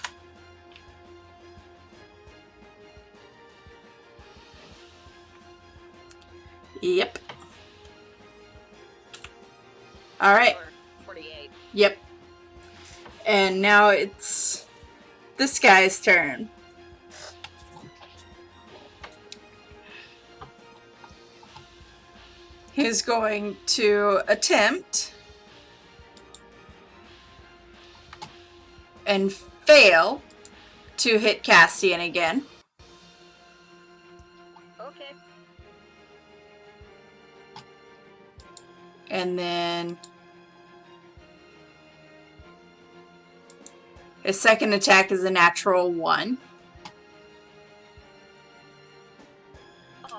Yep. Alright. 48. Yep. And now it's this guy's turn. He's going to attempt and fail to hit Castian again. Okay. And then his second attack is a natural 1.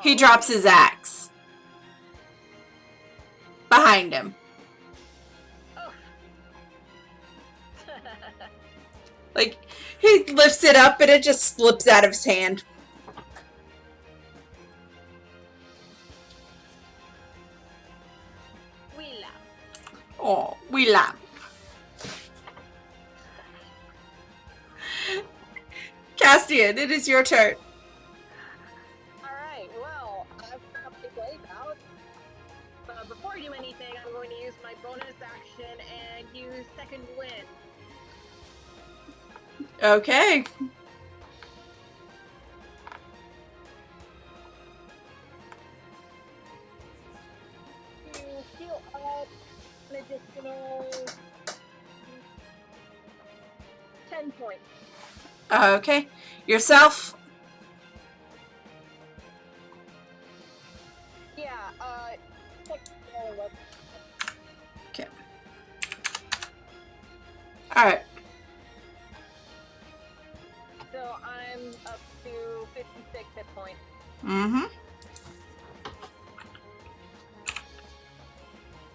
He drops his axe behind him. Oh. Like, he lifts it up and it just slips out of his hand. We laugh. Oh, we laugh. Castian, it is your turn. Alright, well, I've got my blade out. But before I do anything, I'm going to use my bonus action and use Second Wind. Okay. To heal up an additional 10 points. Okay. Yourself? Yeah, Okay. Alright. so I'm up to 56 hit points. Mm-hmm.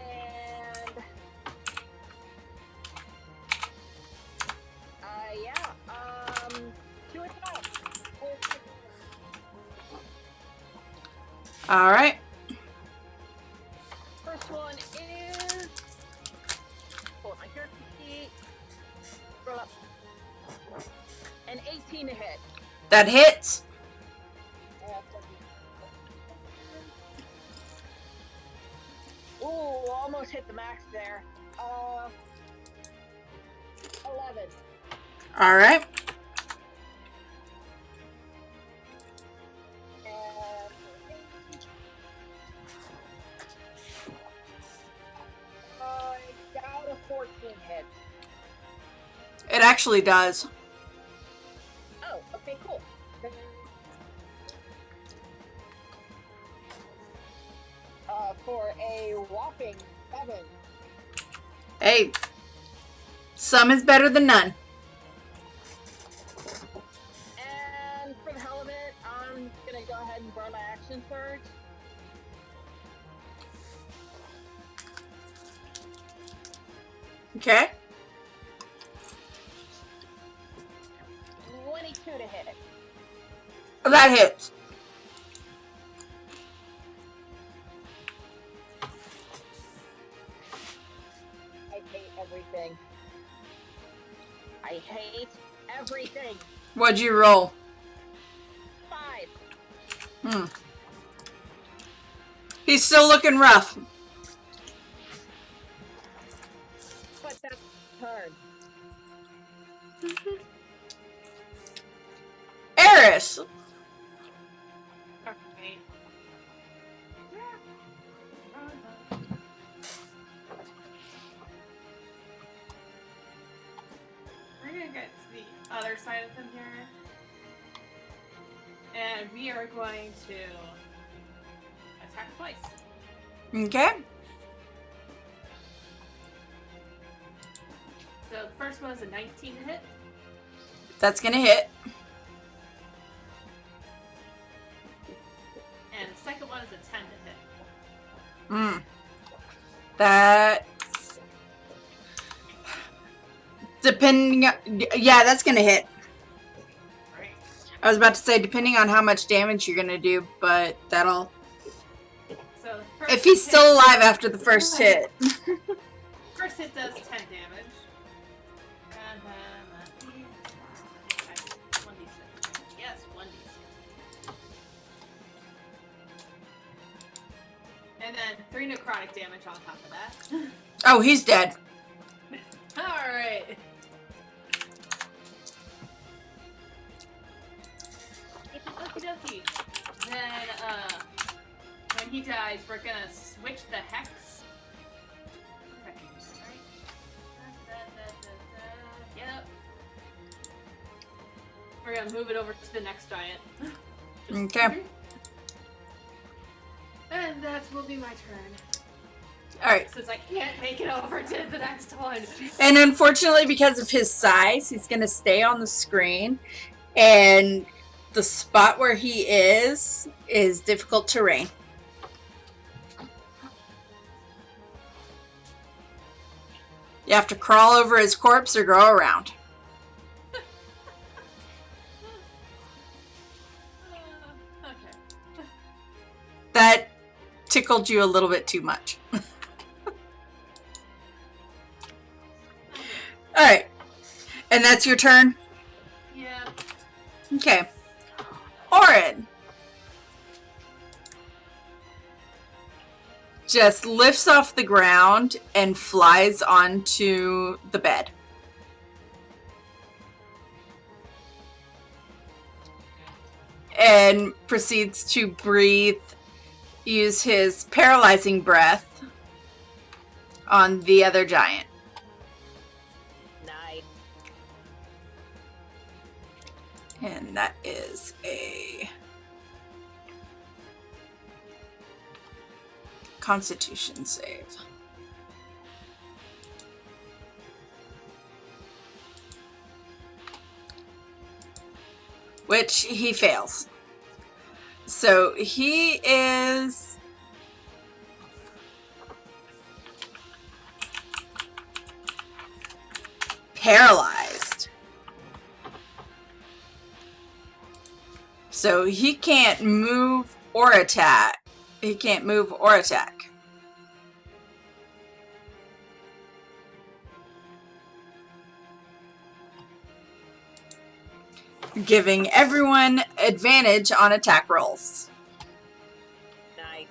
And yeah, 2 attacks. Alright. First one is pull up my character sheet. Roll up. An 18 to hit. That hits. Ooh, almost hit the max there. 11. Alright. And got a 14 hit. It actually does. Oh, okay, cool. For a whopping 7. Hey. Some is better than none. And for the hell of it, I'm gonna go ahead and burn my action surge. Okay. 22 to hit. That hits. I hate everything. I hate everything. What'd you roll? 5. He's still looking rough. But that's turn. Eris. Okay. We're gonna get to the other side of him here. And we are going to attack twice. Okay. So the first one is a 19 to hit. That's gonna hit. And the second one is a 10 to hit. That's depending. Yeah, that's gonna hit. Right. I was about to say depending on how much damage you're gonna do, but that'll. So the first If he's hit- still alive after the first hit. First hit does 10 damage. And then 1d6. Yes, 1d6. And then 3 necrotic damage on top of that. Oh, he's dead. Alright. Okie dokie. Then, when he dies, we're gonna switch the hex. Right. Yep. We're gonna move it over to the next giant. Okay. And that will be my turn. Alright. Since I can't make it over to the next one. And unfortunately, because of his size, he's going to stay on the screen. And the spot where he is difficult terrain. You have to crawl over his corpse or go around. Okay. That tickled you a little bit too much. Alright. And that's your turn? Yeah. Okay. Orin just lifts off the ground and flies onto the bed. And proceeds to breathe, use his paralyzing breath on the other giant. Nice. And that is a Constitution save. Which he fails. So he is paralyzed. So he can't move or attack. He can't move or attack. Giving everyone advantage on attack rolls. Nice.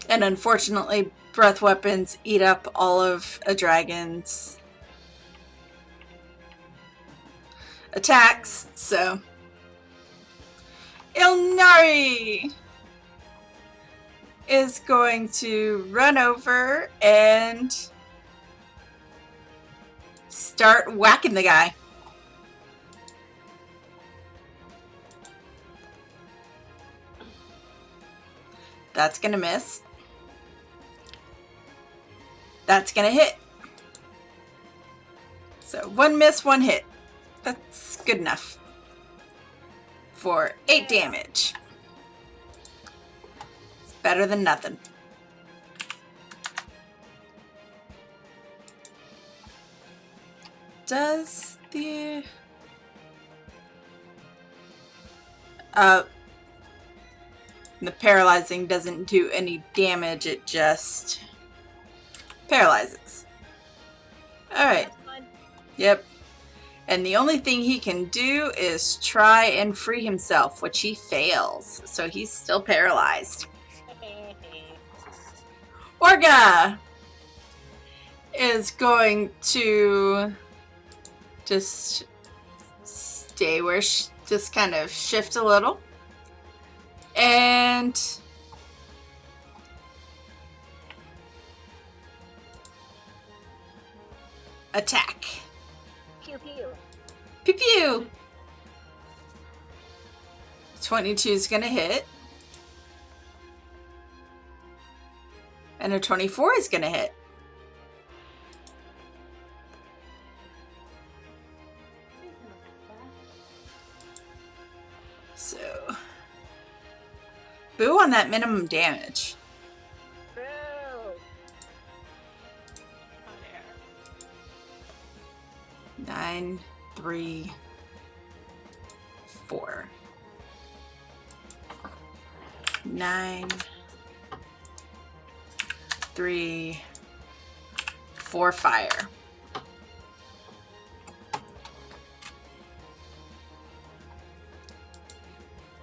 And unfortunately, breath weapons eat up all of a dragon's attacks, so Ilnari is going to run over and start whacking the guy. That's gonna miss. That's gonna hit. So 1 miss, 1 hit. That's good enough for 8 damage. It's better than nothing. Does the paralyzing doesn't do any damage, it just paralyzes. Alright. Yep. And the only thing he can do is try and free himself, which he fails. So he's still paralyzed. Orga is going to just stay where just kind of shift a little. And attack. Pew pew. Pew pew. 22 is going to hit. And a 24 is going to hit. So, boo on that minimum damage. Boo. 9, 3, 4. 9, 3, 4 fire.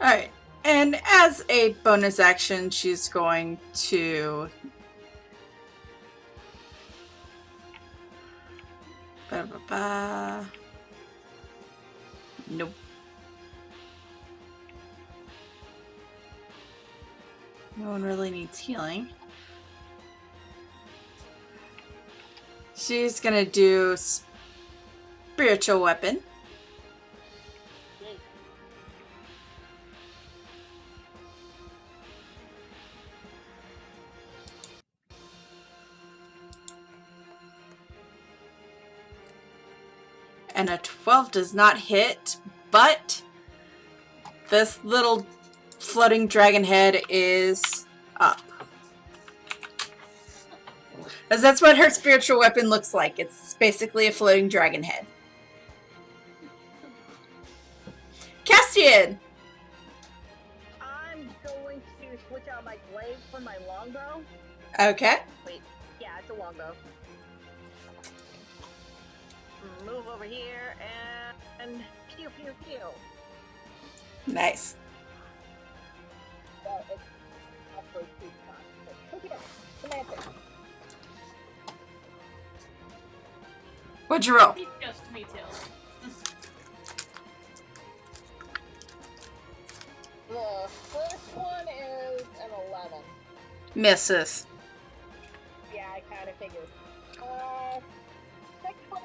Alright, and as a bonus action, she's going to Nope. No one really needs healing. She's gonna do spiritual weapon. And a 12 does not hit, but this little floating dragon head is up. As that's what her spiritual weapon looks like. It's basically a floating dragon head. Castian! I'm going to switch out my blade for my longbow. Okay. Wait, yeah, it's a longbow. Move over here and pew pew pew. Nice. Well, it's actually 2 shots. Pick it up. Semantics. What'd you roll? He just me too. The first one is an 11. Misses. Yeah, I kind of figured. Second one.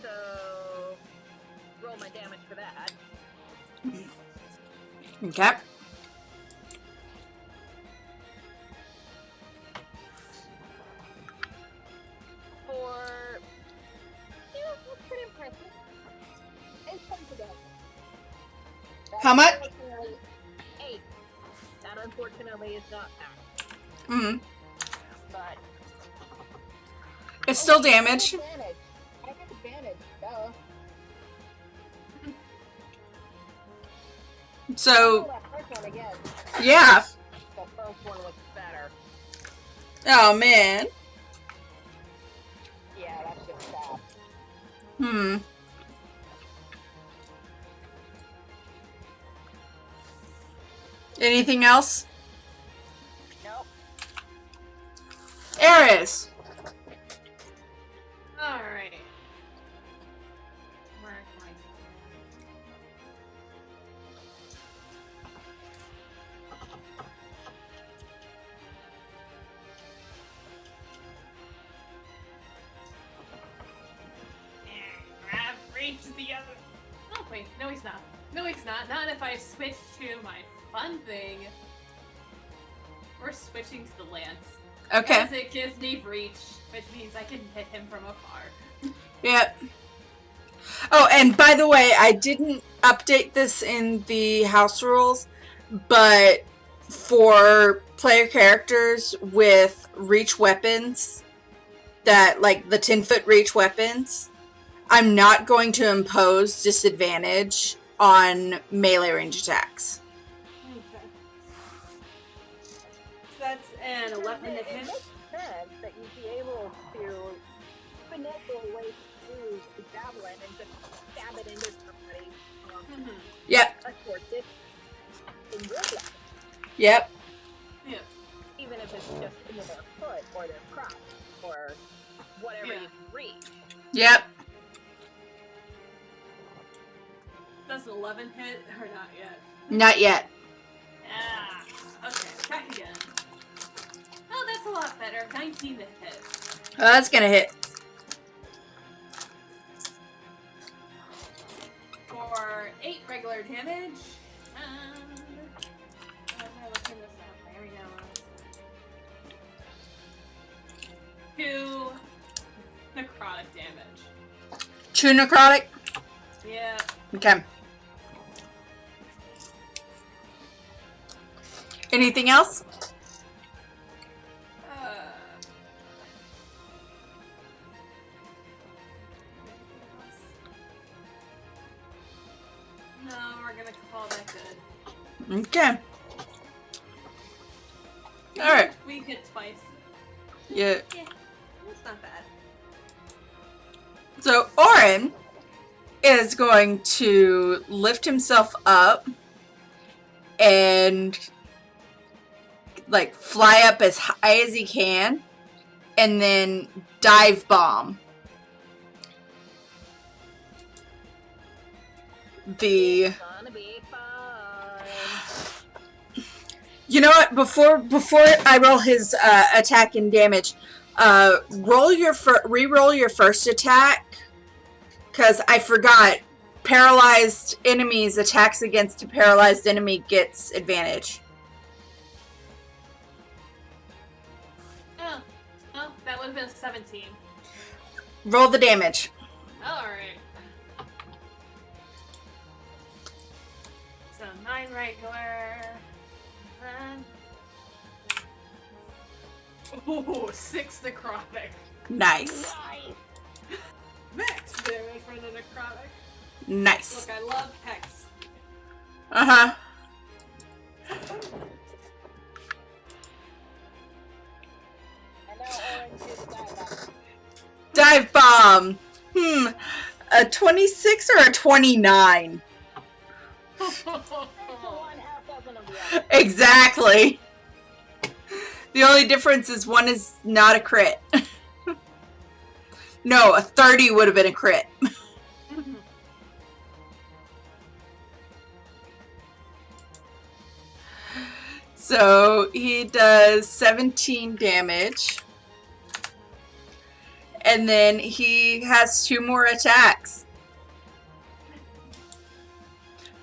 So, roll my damage for that. Okay. That's pretty impressive. It's fun to go. How much? 8. That unfortunately is not that. Mm-hmm. But It's still damage. I have advantage. Duh. So, That first one again. yeah. The first one looks better. Oh, man. Yeah, that's just sad. Hmm. Anything else? Nope. Eris. Alright. Where am I? I've reached the other. Oh wait, no he's not. No he's not. Not if I switch to my fun thing. We're switching to the lance. Okay. Because it gives me reach, which means I can hit him from afar. Yep. Oh, and by the way, I didn't update this in the house rules, but for player characters with reach weapons, that like the 10-foot reach weapons, I'm not going to impose disadvantage on melee range attacks. Okay. That's an 11 to It hit. makes sense that you'd be able to finesse your way through the javelin and just stab it into somebody. Yep. Of course, it in real life, Yep. Yeah. even if it's just into their foot or their crotch or whatever Yeah. you can reach. Yep. Does an 11 hit or not yet? Not yet. Ah, okay, try again. Oh, that's a lot better. 19 to hit. Oh, that's gonna hit. For 8 regular damage. And am I looking this up right now? 2 necrotic damage. 2 necrotic? Yeah. Okay. Anything else? No, we're gonna call that good. Okay. Alright. We hit twice. Yeah. Yeah, that's not bad. So Orin is going to lift himself up and like fly up as high as he can and then dive bomb the It's gonna be fun. You know what? Before I roll his attack and damage, re-roll your first attack, because I forgot. Paralyzed enemies attacks against a paralyzed enemy gets advantage. Oh, that would have been 17. Roll the damage. Alright. So 9 regular. And then. Ooh, 6 necrotic. Nice. Max damage for the necrotic. Nice. Look, I love hex. Uh-huh. And now Orange is dive. Dive bomb. A 26 or a 29? That's the one half dozen of the other. Exactly. The only difference is one is not a crit. No, a 30 would have been a crit. So he does 17 damage. And then he has 2 more attacks.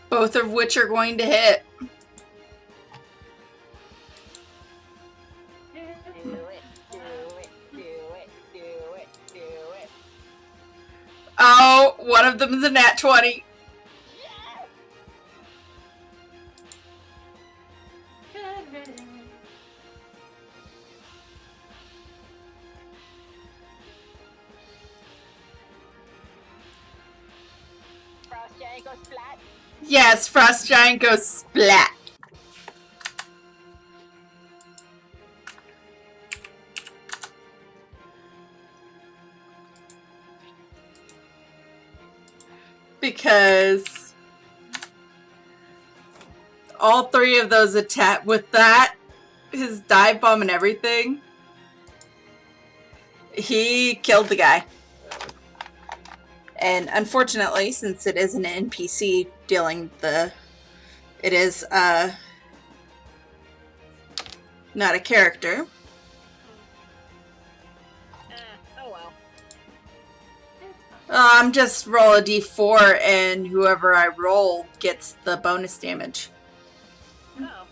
Both of which are going to hit. Do it, do it, do it, do it, do it. Oh, one of them is a nat 20. Frost Giant goes flat. Yes, Frost Giant goes splat. Because all 3 of those attack with that, his dive bomb and everything, he killed the guy. And unfortunately, since it is an NPC dealing it is not a character. Oh well. I'm just roll a d4 and whoever I roll gets the bonus damage. Oh.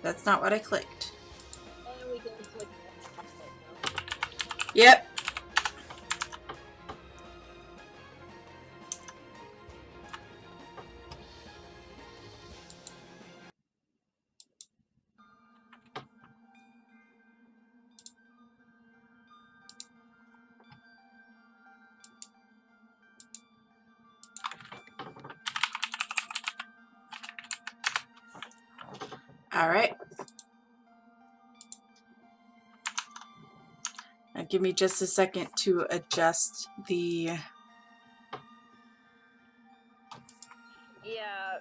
That's not what I clicked. And we can switch it. Yep. All right. Now give me just a second to adjust the... Yeah,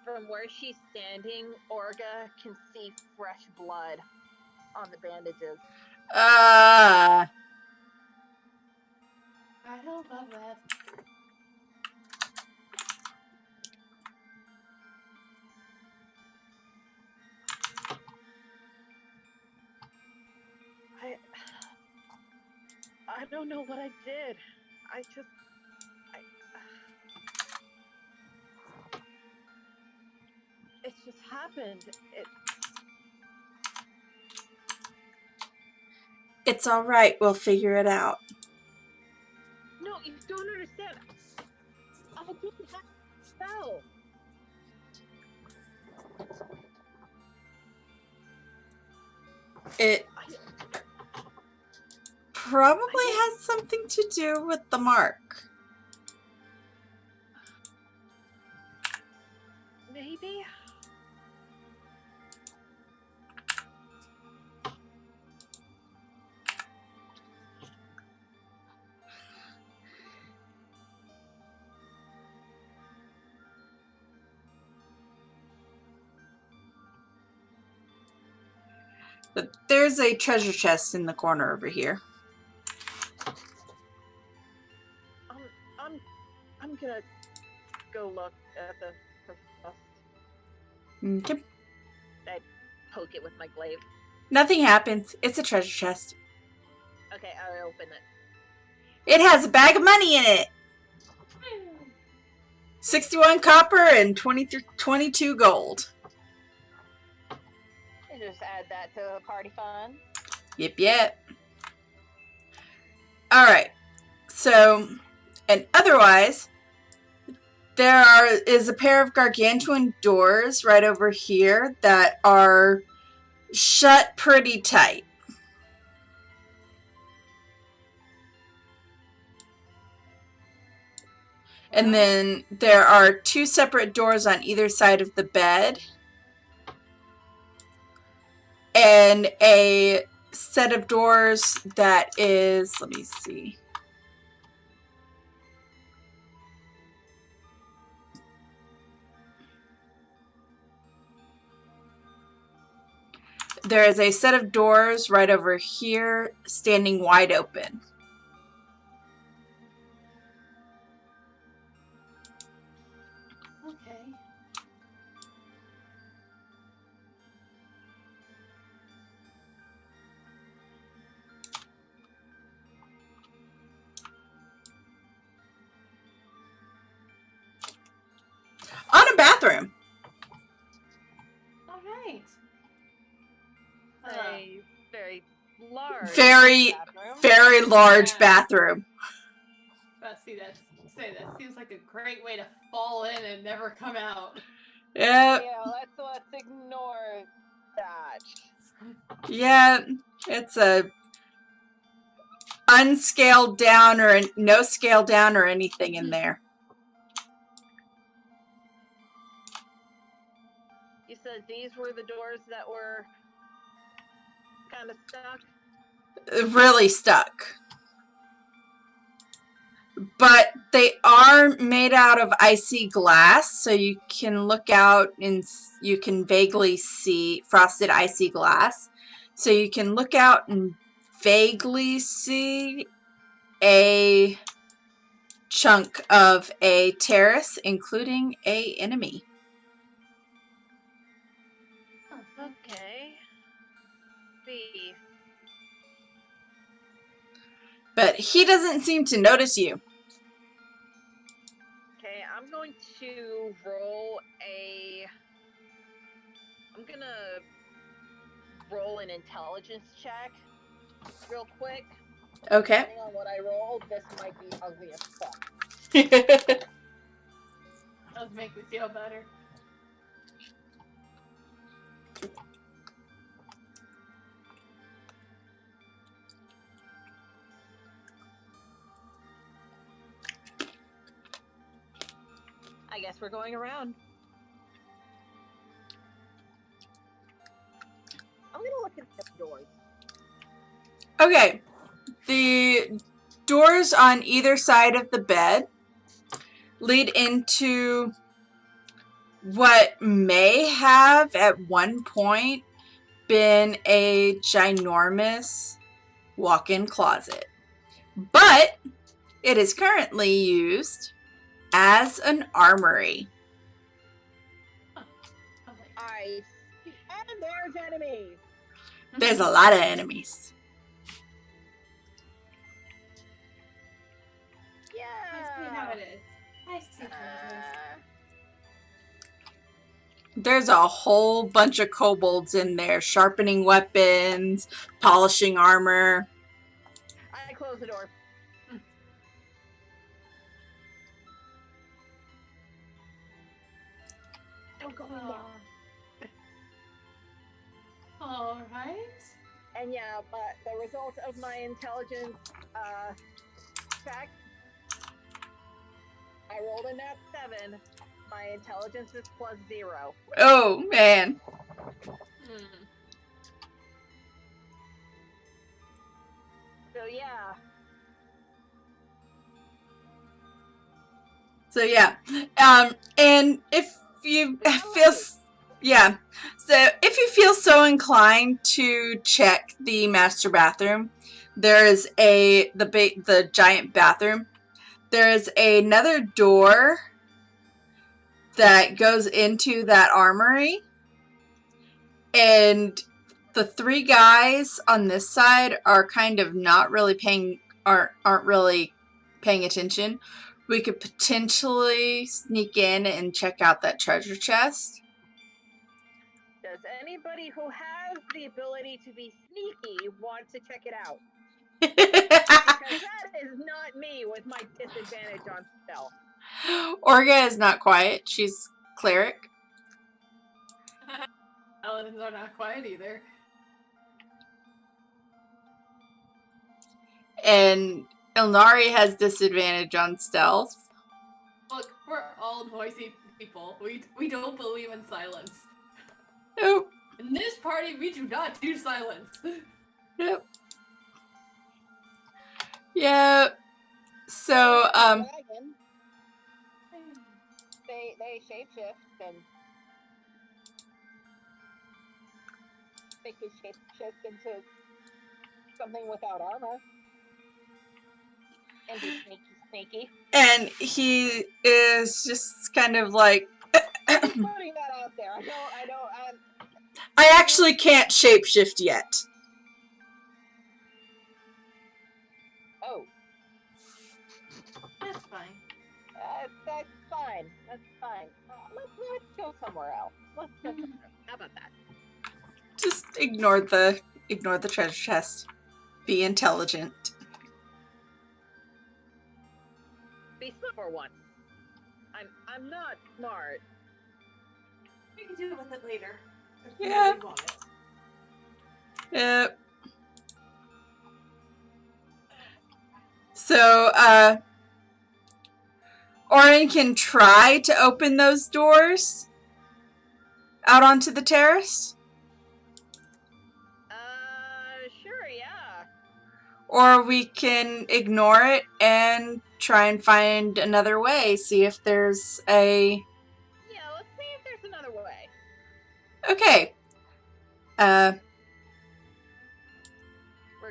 from where she's standing, Orga can see fresh blood on the bandages. Ah. I don't love that. I don't know what I did. It's just happened. It's all right. We'll figure it out. No, you don't understand. I didn't have a spell. It probably has something to do with the mark. Maybe. But there's a treasure chest in the corner over here. I'm gonna go look at the bust. Okay. I poke it with my glaive. Nothing happens. It's a treasure chest. Okay, I open it. It has a bag of money in it. 61 copper and 22 gold. You just add that to the party fund. Yep. All right. So, and otherwise, is a pair of gargantuan doors right over here that are shut pretty tight. And then there are 2 separate doors on either side of the bed. And a set of doors that is, let me see. There is a set of doors right over here standing wide open. Okay. On a bathroom. All right. A very large Very, bathroom. very large Yeah. bathroom. That seems like a great way to fall in and never come out. Yep. Yeah, let's ignore that. Yeah, it's a unscaled down or no scale down or anything in there. You said these were the doors that were kind of stuck? Really stuck. But they are made out of icy glass, so you can look out and you can vaguely see frosted icy glass. So you can look out and vaguely see a chunk of a terrace, including a enemy. Okay. See. But he doesn't seem to notice you. Okay, I'm going to roll an intelligence check real quick. Okay. Depending on what I rolled, this might be ugly as fuck. Does make me feel better. I guess we're going around. I'm gonna look at the doors. Okay. The doors on either side of the bed lead into what may have at one point been a ginormous walk-in closet. But it is currently used as an armory. And there's enemies. There's a lot of enemies. Yeah. I see how it is. I see how it is. There's a whole bunch of kobolds in there, sharpening weapons, polishing armor. I close the door. Don't go in there. All right. And yeah, but the result of my intelligence check, I rolled a nat 7. My intelligence is +0. Oh, man. So yeah. So yeah, and if you feel, yeah, so if you feel so inclined to check the master bathroom, there is the giant bathroom. There is another door that goes into that armory, and the 3 guys on this side are kind of aren't really paying attention. we could potentially sneak in and check out that treasure chest. Does anybody who has the ability to be sneaky want to check it out? Because that is not me with my disadvantage on stealth. Orga is not quiet. She's cleric. Paladins are not quiet either. And Ilnari has disadvantage on stealth. Look, we're all noisy people. We don't believe in silence. Nope. In this party, we do not do silence. Yep. Yep. So, They shapeshift and they could shapeshift into something without armor. And be sneaky. and he is just kind of like, I'm just putting that out there. I actually can't shapeshift yet. Oh. That's fine. That's fine. That's fine. Let's go somewhere else. Let's go somewhere else. How about that? Just ignore the treasure chest. Be intelligent. Be smart for once. I'm not smart. We can deal with it later. If Yeah. we really want it. Yep. So, Orin can try to open those doors out onto the terrace. Sure, yeah. Or we can ignore it and try and find another way. See if there's a... Yeah, let's see if there's another way. Okay. We're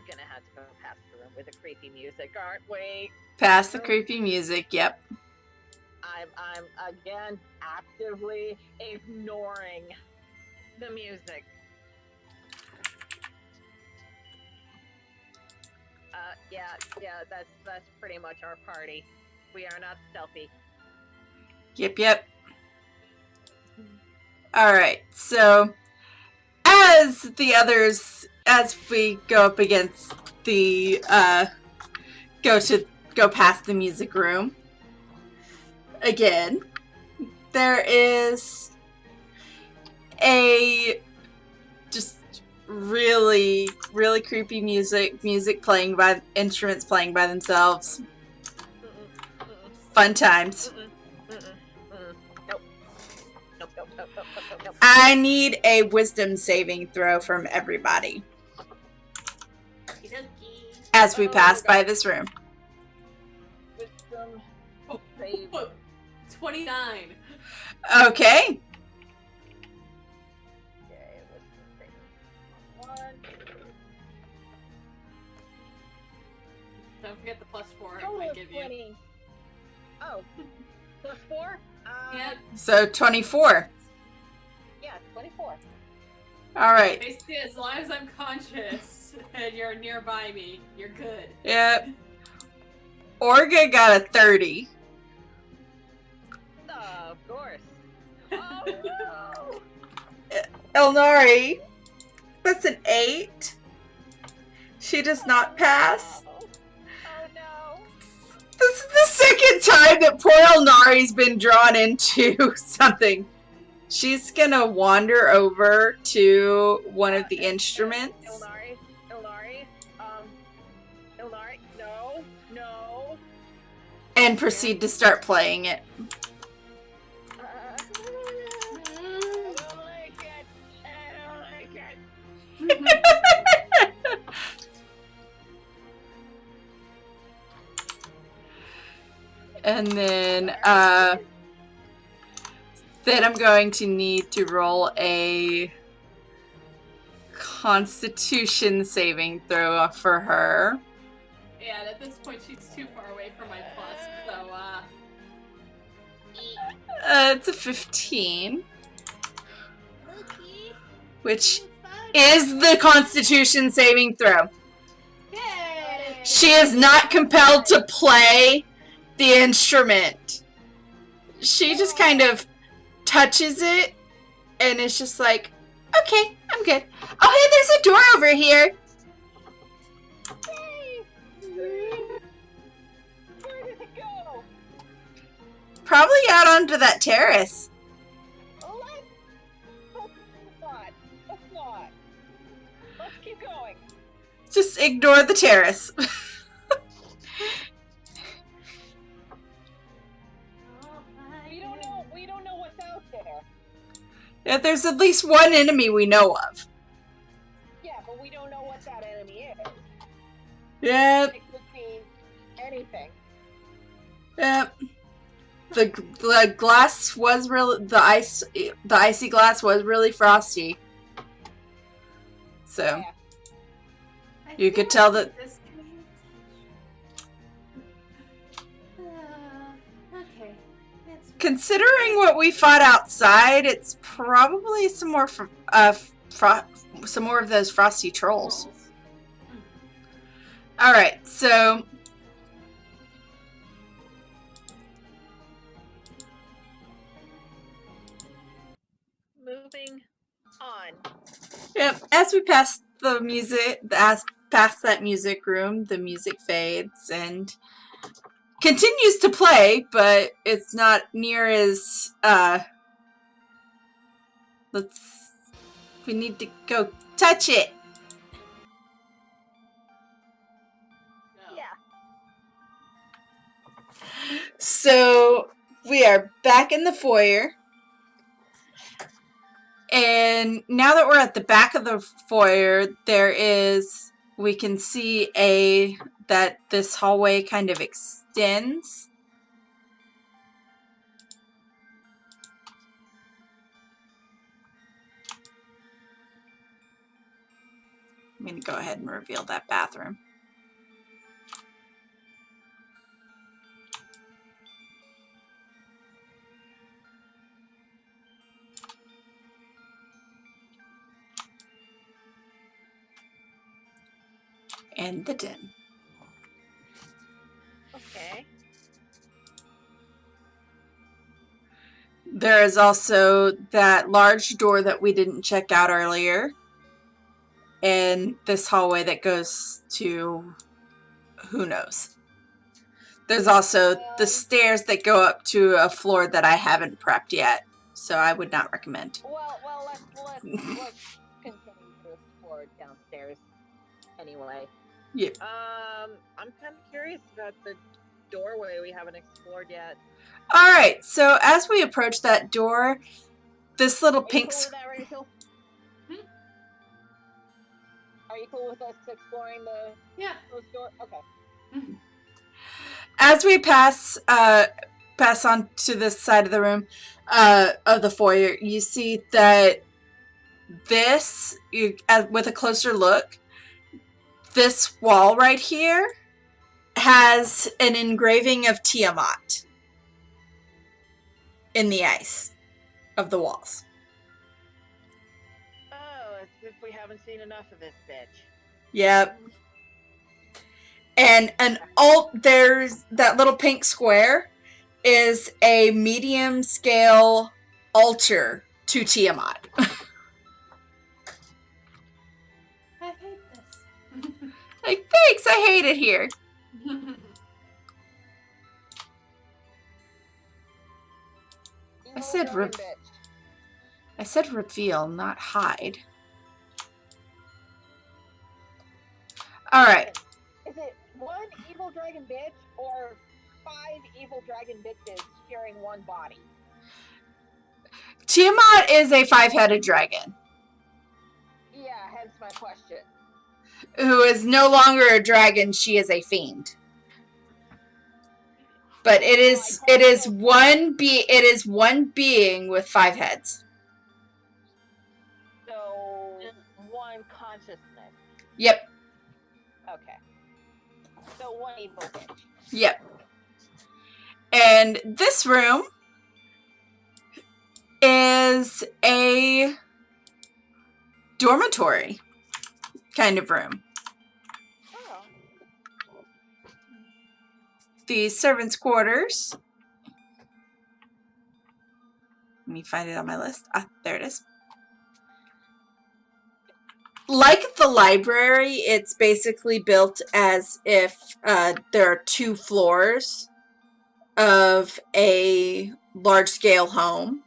gonna have to go past the room with the creepy music, aren't we? Past the creepy music, yep. I'm again actively ignoring the music. Yeah, that's pretty much our party. We are not stealthy. Yep. Alright, so as the others, as we go up against the, go past the music room, again, there is a just really, really creepy music playing by, instruments playing by themselves. Fun times. Nope. I need a wisdom saving throw from everybody as we pass by this room. Wisdom save. 29. Okay. Okay, wisdom saving. 1. Don't forget the +4 I Total might of give you. 20. Oh, +4? Yep. So 24. Yeah, 24. All right. Basically, as long as I'm conscious and you're nearby me, you're good. Yep. Orga got a 30. Of course. Oh no! Elnari, that's an 8. She does not pass. Oh no! This is the second time that poor Elnari's been drawn into something. She's gonna wander over to one of the instruments. Ilnari, no. And proceed to start playing it. I don't like it. And then I'm going to need to roll a Constitution saving throw for her. Yeah, at this point she's too far away from my plus, so It's a 15. Which is the Constitution saving throw. Yay! She is not compelled to play the instrument. She just kind of touches it, and it's just like, okay, I'm good. Oh, hey, there's a door over here. Hey! Where did it go? Probably out onto that terrace. Let's not. Let's not. Let's keep going. Just ignore the terrace. We don't know what's out there. Yeah, there's at least one enemy we know of. Yeah, but we don't know what that enemy is. Yep. It could be anything. Yep. The glass was really the icy glass was really frosty. So Yeah. you could tell that. Okay. Considering what we fought outside, it's probably some more some more of those frosty trolls. All right, so Moving on. yep, as we pass the music, past that music room, the music fades and continues to play, but it's not near as we need to go touch it. Yeah. So we are back in the foyer. And now that we're at the back of the foyer, we can see that this hallway kind of extends. I'm going to go ahead and reveal that bathroom. And the den. Okay. There is also that large door that we didn't check out earlier. And this hallway that goes to who knows. There's also the stairs that go up to a floor that I haven't prepped yet. So I would not recommend. Well, let's continue to explore downstairs anyway. Yep. I'm kind of curious about the doorway we haven't explored yet. All right. So as we approach that door, this little pink. Cool with that, Rachel? Are you cool with us exploring those doors? Okay. As we pass on to this side of the room, of the foyer, you see that with a closer look, this wall right here has an engraving of Tiamat in the ice of the walls. Oh, as if we haven't seen enough of this bitch. Yep. And there's that little pink square is a medium scale altar to Tiamat. I hate this. Like, thanks, I hate it here. I said reveal, not hide. All right. Is it one evil dragon bitch or 5 evil dragon bitches sharing one body? Tiamat is a 5-headed dragon. Yeah, hence my question. Who is no longer a dragon, she is a fiend. But it is one being with 5 heads. So one consciousness. Yep. Okay. So one evil bitch. Yep. And this room is a dormitory kind of room. Oh. the servants' quarters. Let me find it on my list. Ah, there it is. Like the library, it's basically built as if there are 2 floors of a large-scale home.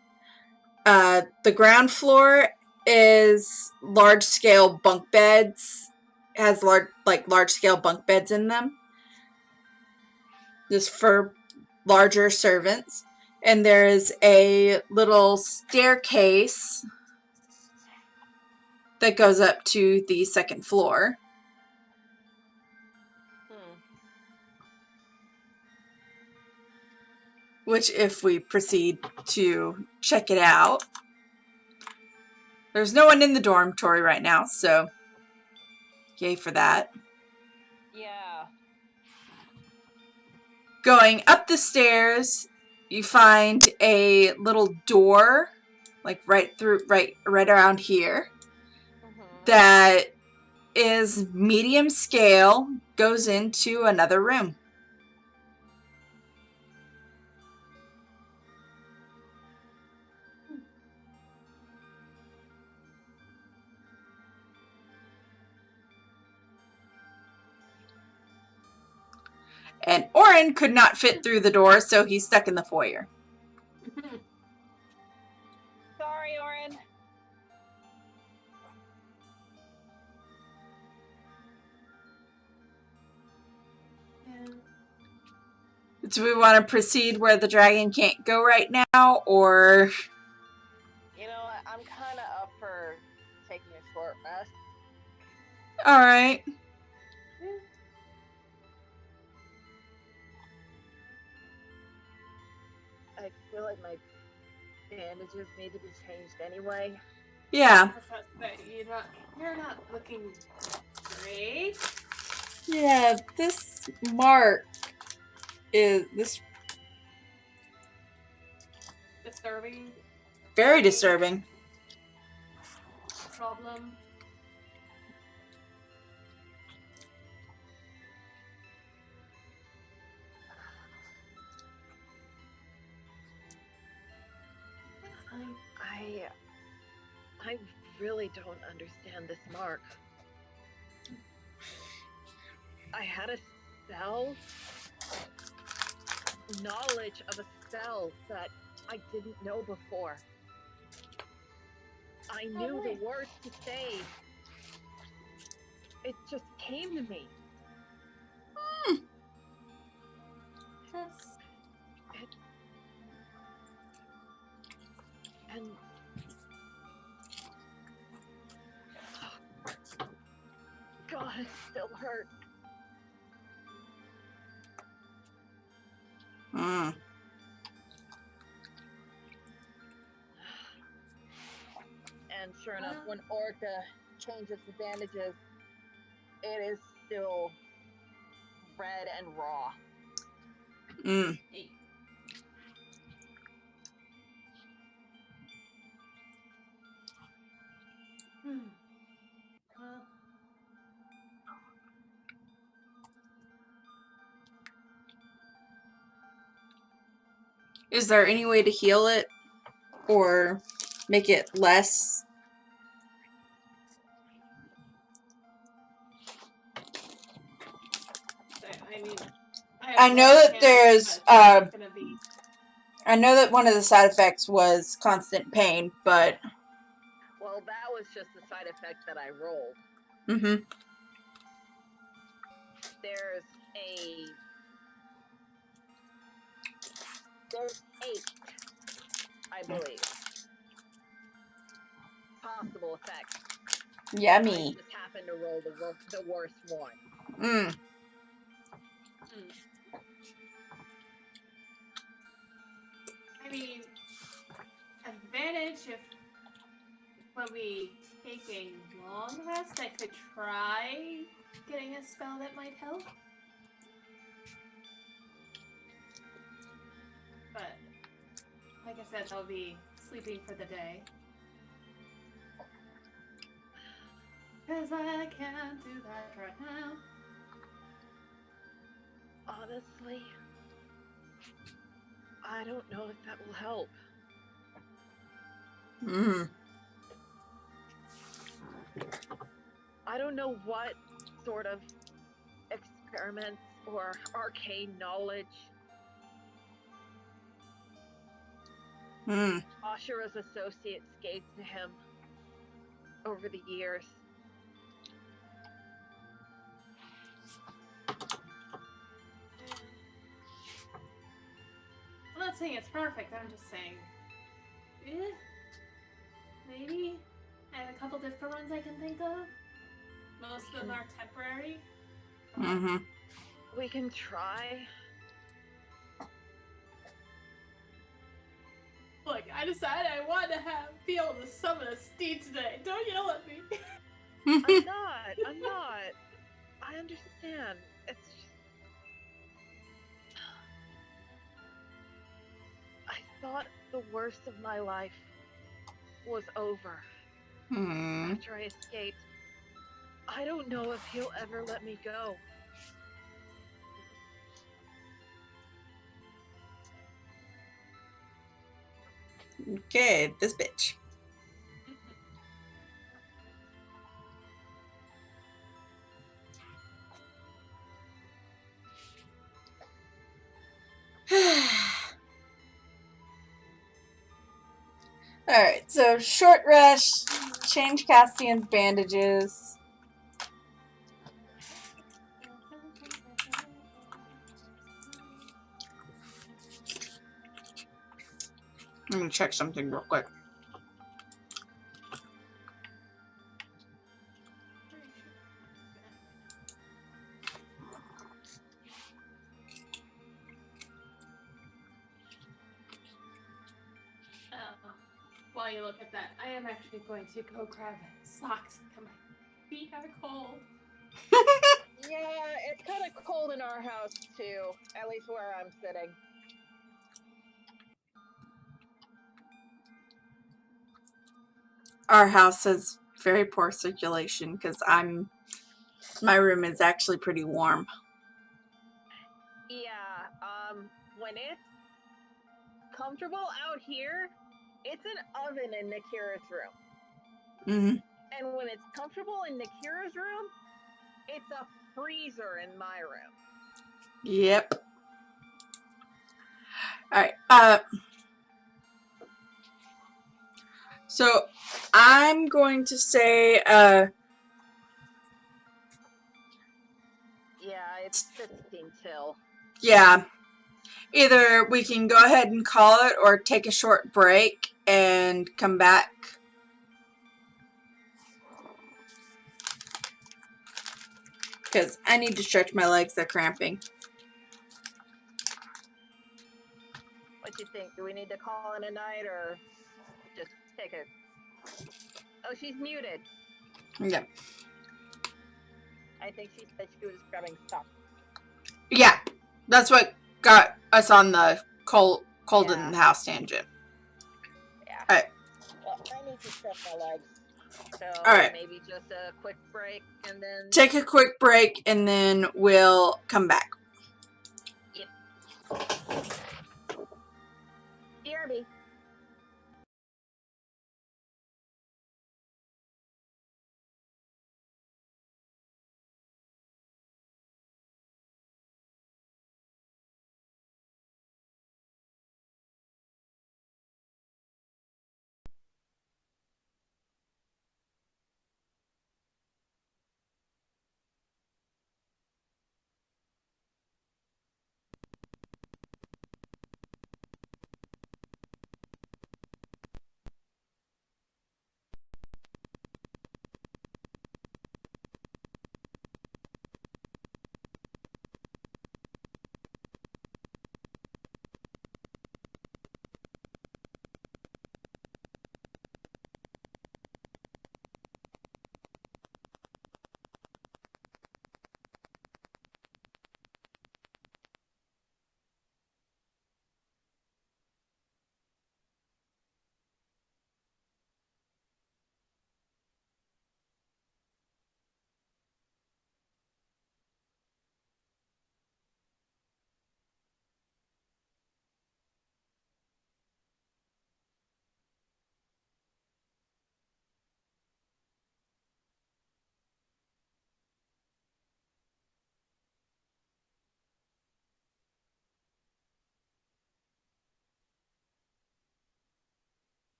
The ground floor is large-scale bunk beds, has large-scale bunk beds in them, just for larger servants. And there's a little staircase that goes up to the 2nd floor. Which, if we proceed to check it out, there's no one in the dormitory right now, so yay for that. Yeah. Going up the stairs, you find a little door, like right around here, that is medium scale, goes into another room. And Orin could not fit through the door, so he's stuck in the foyer. Sorry, Orin. Do we want to proceed where the dragon can't go right now, or... You know what? I'm kind of up for taking a short rest. Alright. I feel like my bandages need to be changed anyway. Yeah. You're not looking great. Yeah, this mark is Disturbing. very disturbing. Problem. I really don't understand this mark. I had a spell, knowledge of a spell that I didn't know before. I knew the words to say. It just came to me. And God, it still hurts. Mm. And sure enough, when Orca changes the bandages, it is still red and raw. Mm. Is there any way to heal it or make it less? I know that there's I know that one of the side effects was constant pain, but Well, that was just the side effect that I rolled. mm-hmm. There's 8, I believe, possible effects. Yummy. I just happened to roll the worst one. Mm. I mean, advantage if when we take a long rest, I could try getting a spell that might help. But, like I said, I'll be sleeping for the day. Because I can't do that right now. Honestly, I don't know if that will help. I don't know what sort of experiments or arcane knowledge Ashura's associates gave to him over the years. I'm not saying it's perfect, I'm just saying, maybe I have a couple different ones I can think of. Most of them are temporary. We can try. Look, I decided I want to be able to summon a steed today. Don't yell at me. I'm not. I understand. It's just... I thought the worst of my life was over after I escaped. I don't know if he'll ever let me go. Okay, this bitch. Alright, so short rest, change Castian's bandages. I'm gonna check something real quick. While you look at that, I am actually going to go grab socks because my feet are cold. Yeah, it's kind of cold in our house too, at least where I'm sitting. Our house has very poor circulation because my room is actually pretty warm. Yeah, when it's comfortable out here, it's an oven in Nakira's room. And when it's comfortable in Nakira's room, it's a freezer in my room. Yep. Alright, so I'm going to say, yeah, it's 15 till. Yeah. Either we can go ahead and call it or take a short break and come back. Because I need to stretch my legs, they're cramping. What you think? Do we need to call it a night or just take it? Oh, she's muted. Yeah. I think she said she was grabbing stuff. Yeah. That's what got us on the cold in the house tangent. Yeah. Alright. Well, I need to stretch my legs. So Alright. maybe just a quick break and then... Take a quick break and then we'll come back. Yep. BRB.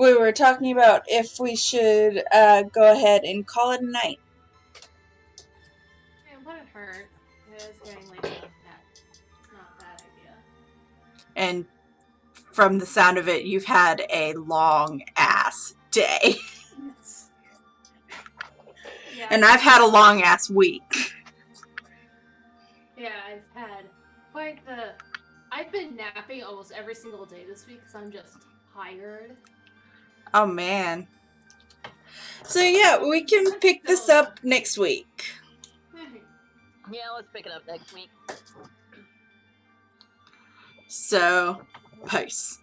we were talking about if we should go ahead and call it a night. It wouldn't hurt. It is getting late enough that it's not a bad idea. And from the sound of it, you've had a long ass day. Yeah. And I've had a long ass week. Yeah, I've had quite the... I've been napping almost every single day this week because I'm just tired. Oh, man. So, yeah, we can pick this up next week. Yeah, let's pick it up next week. So, peace.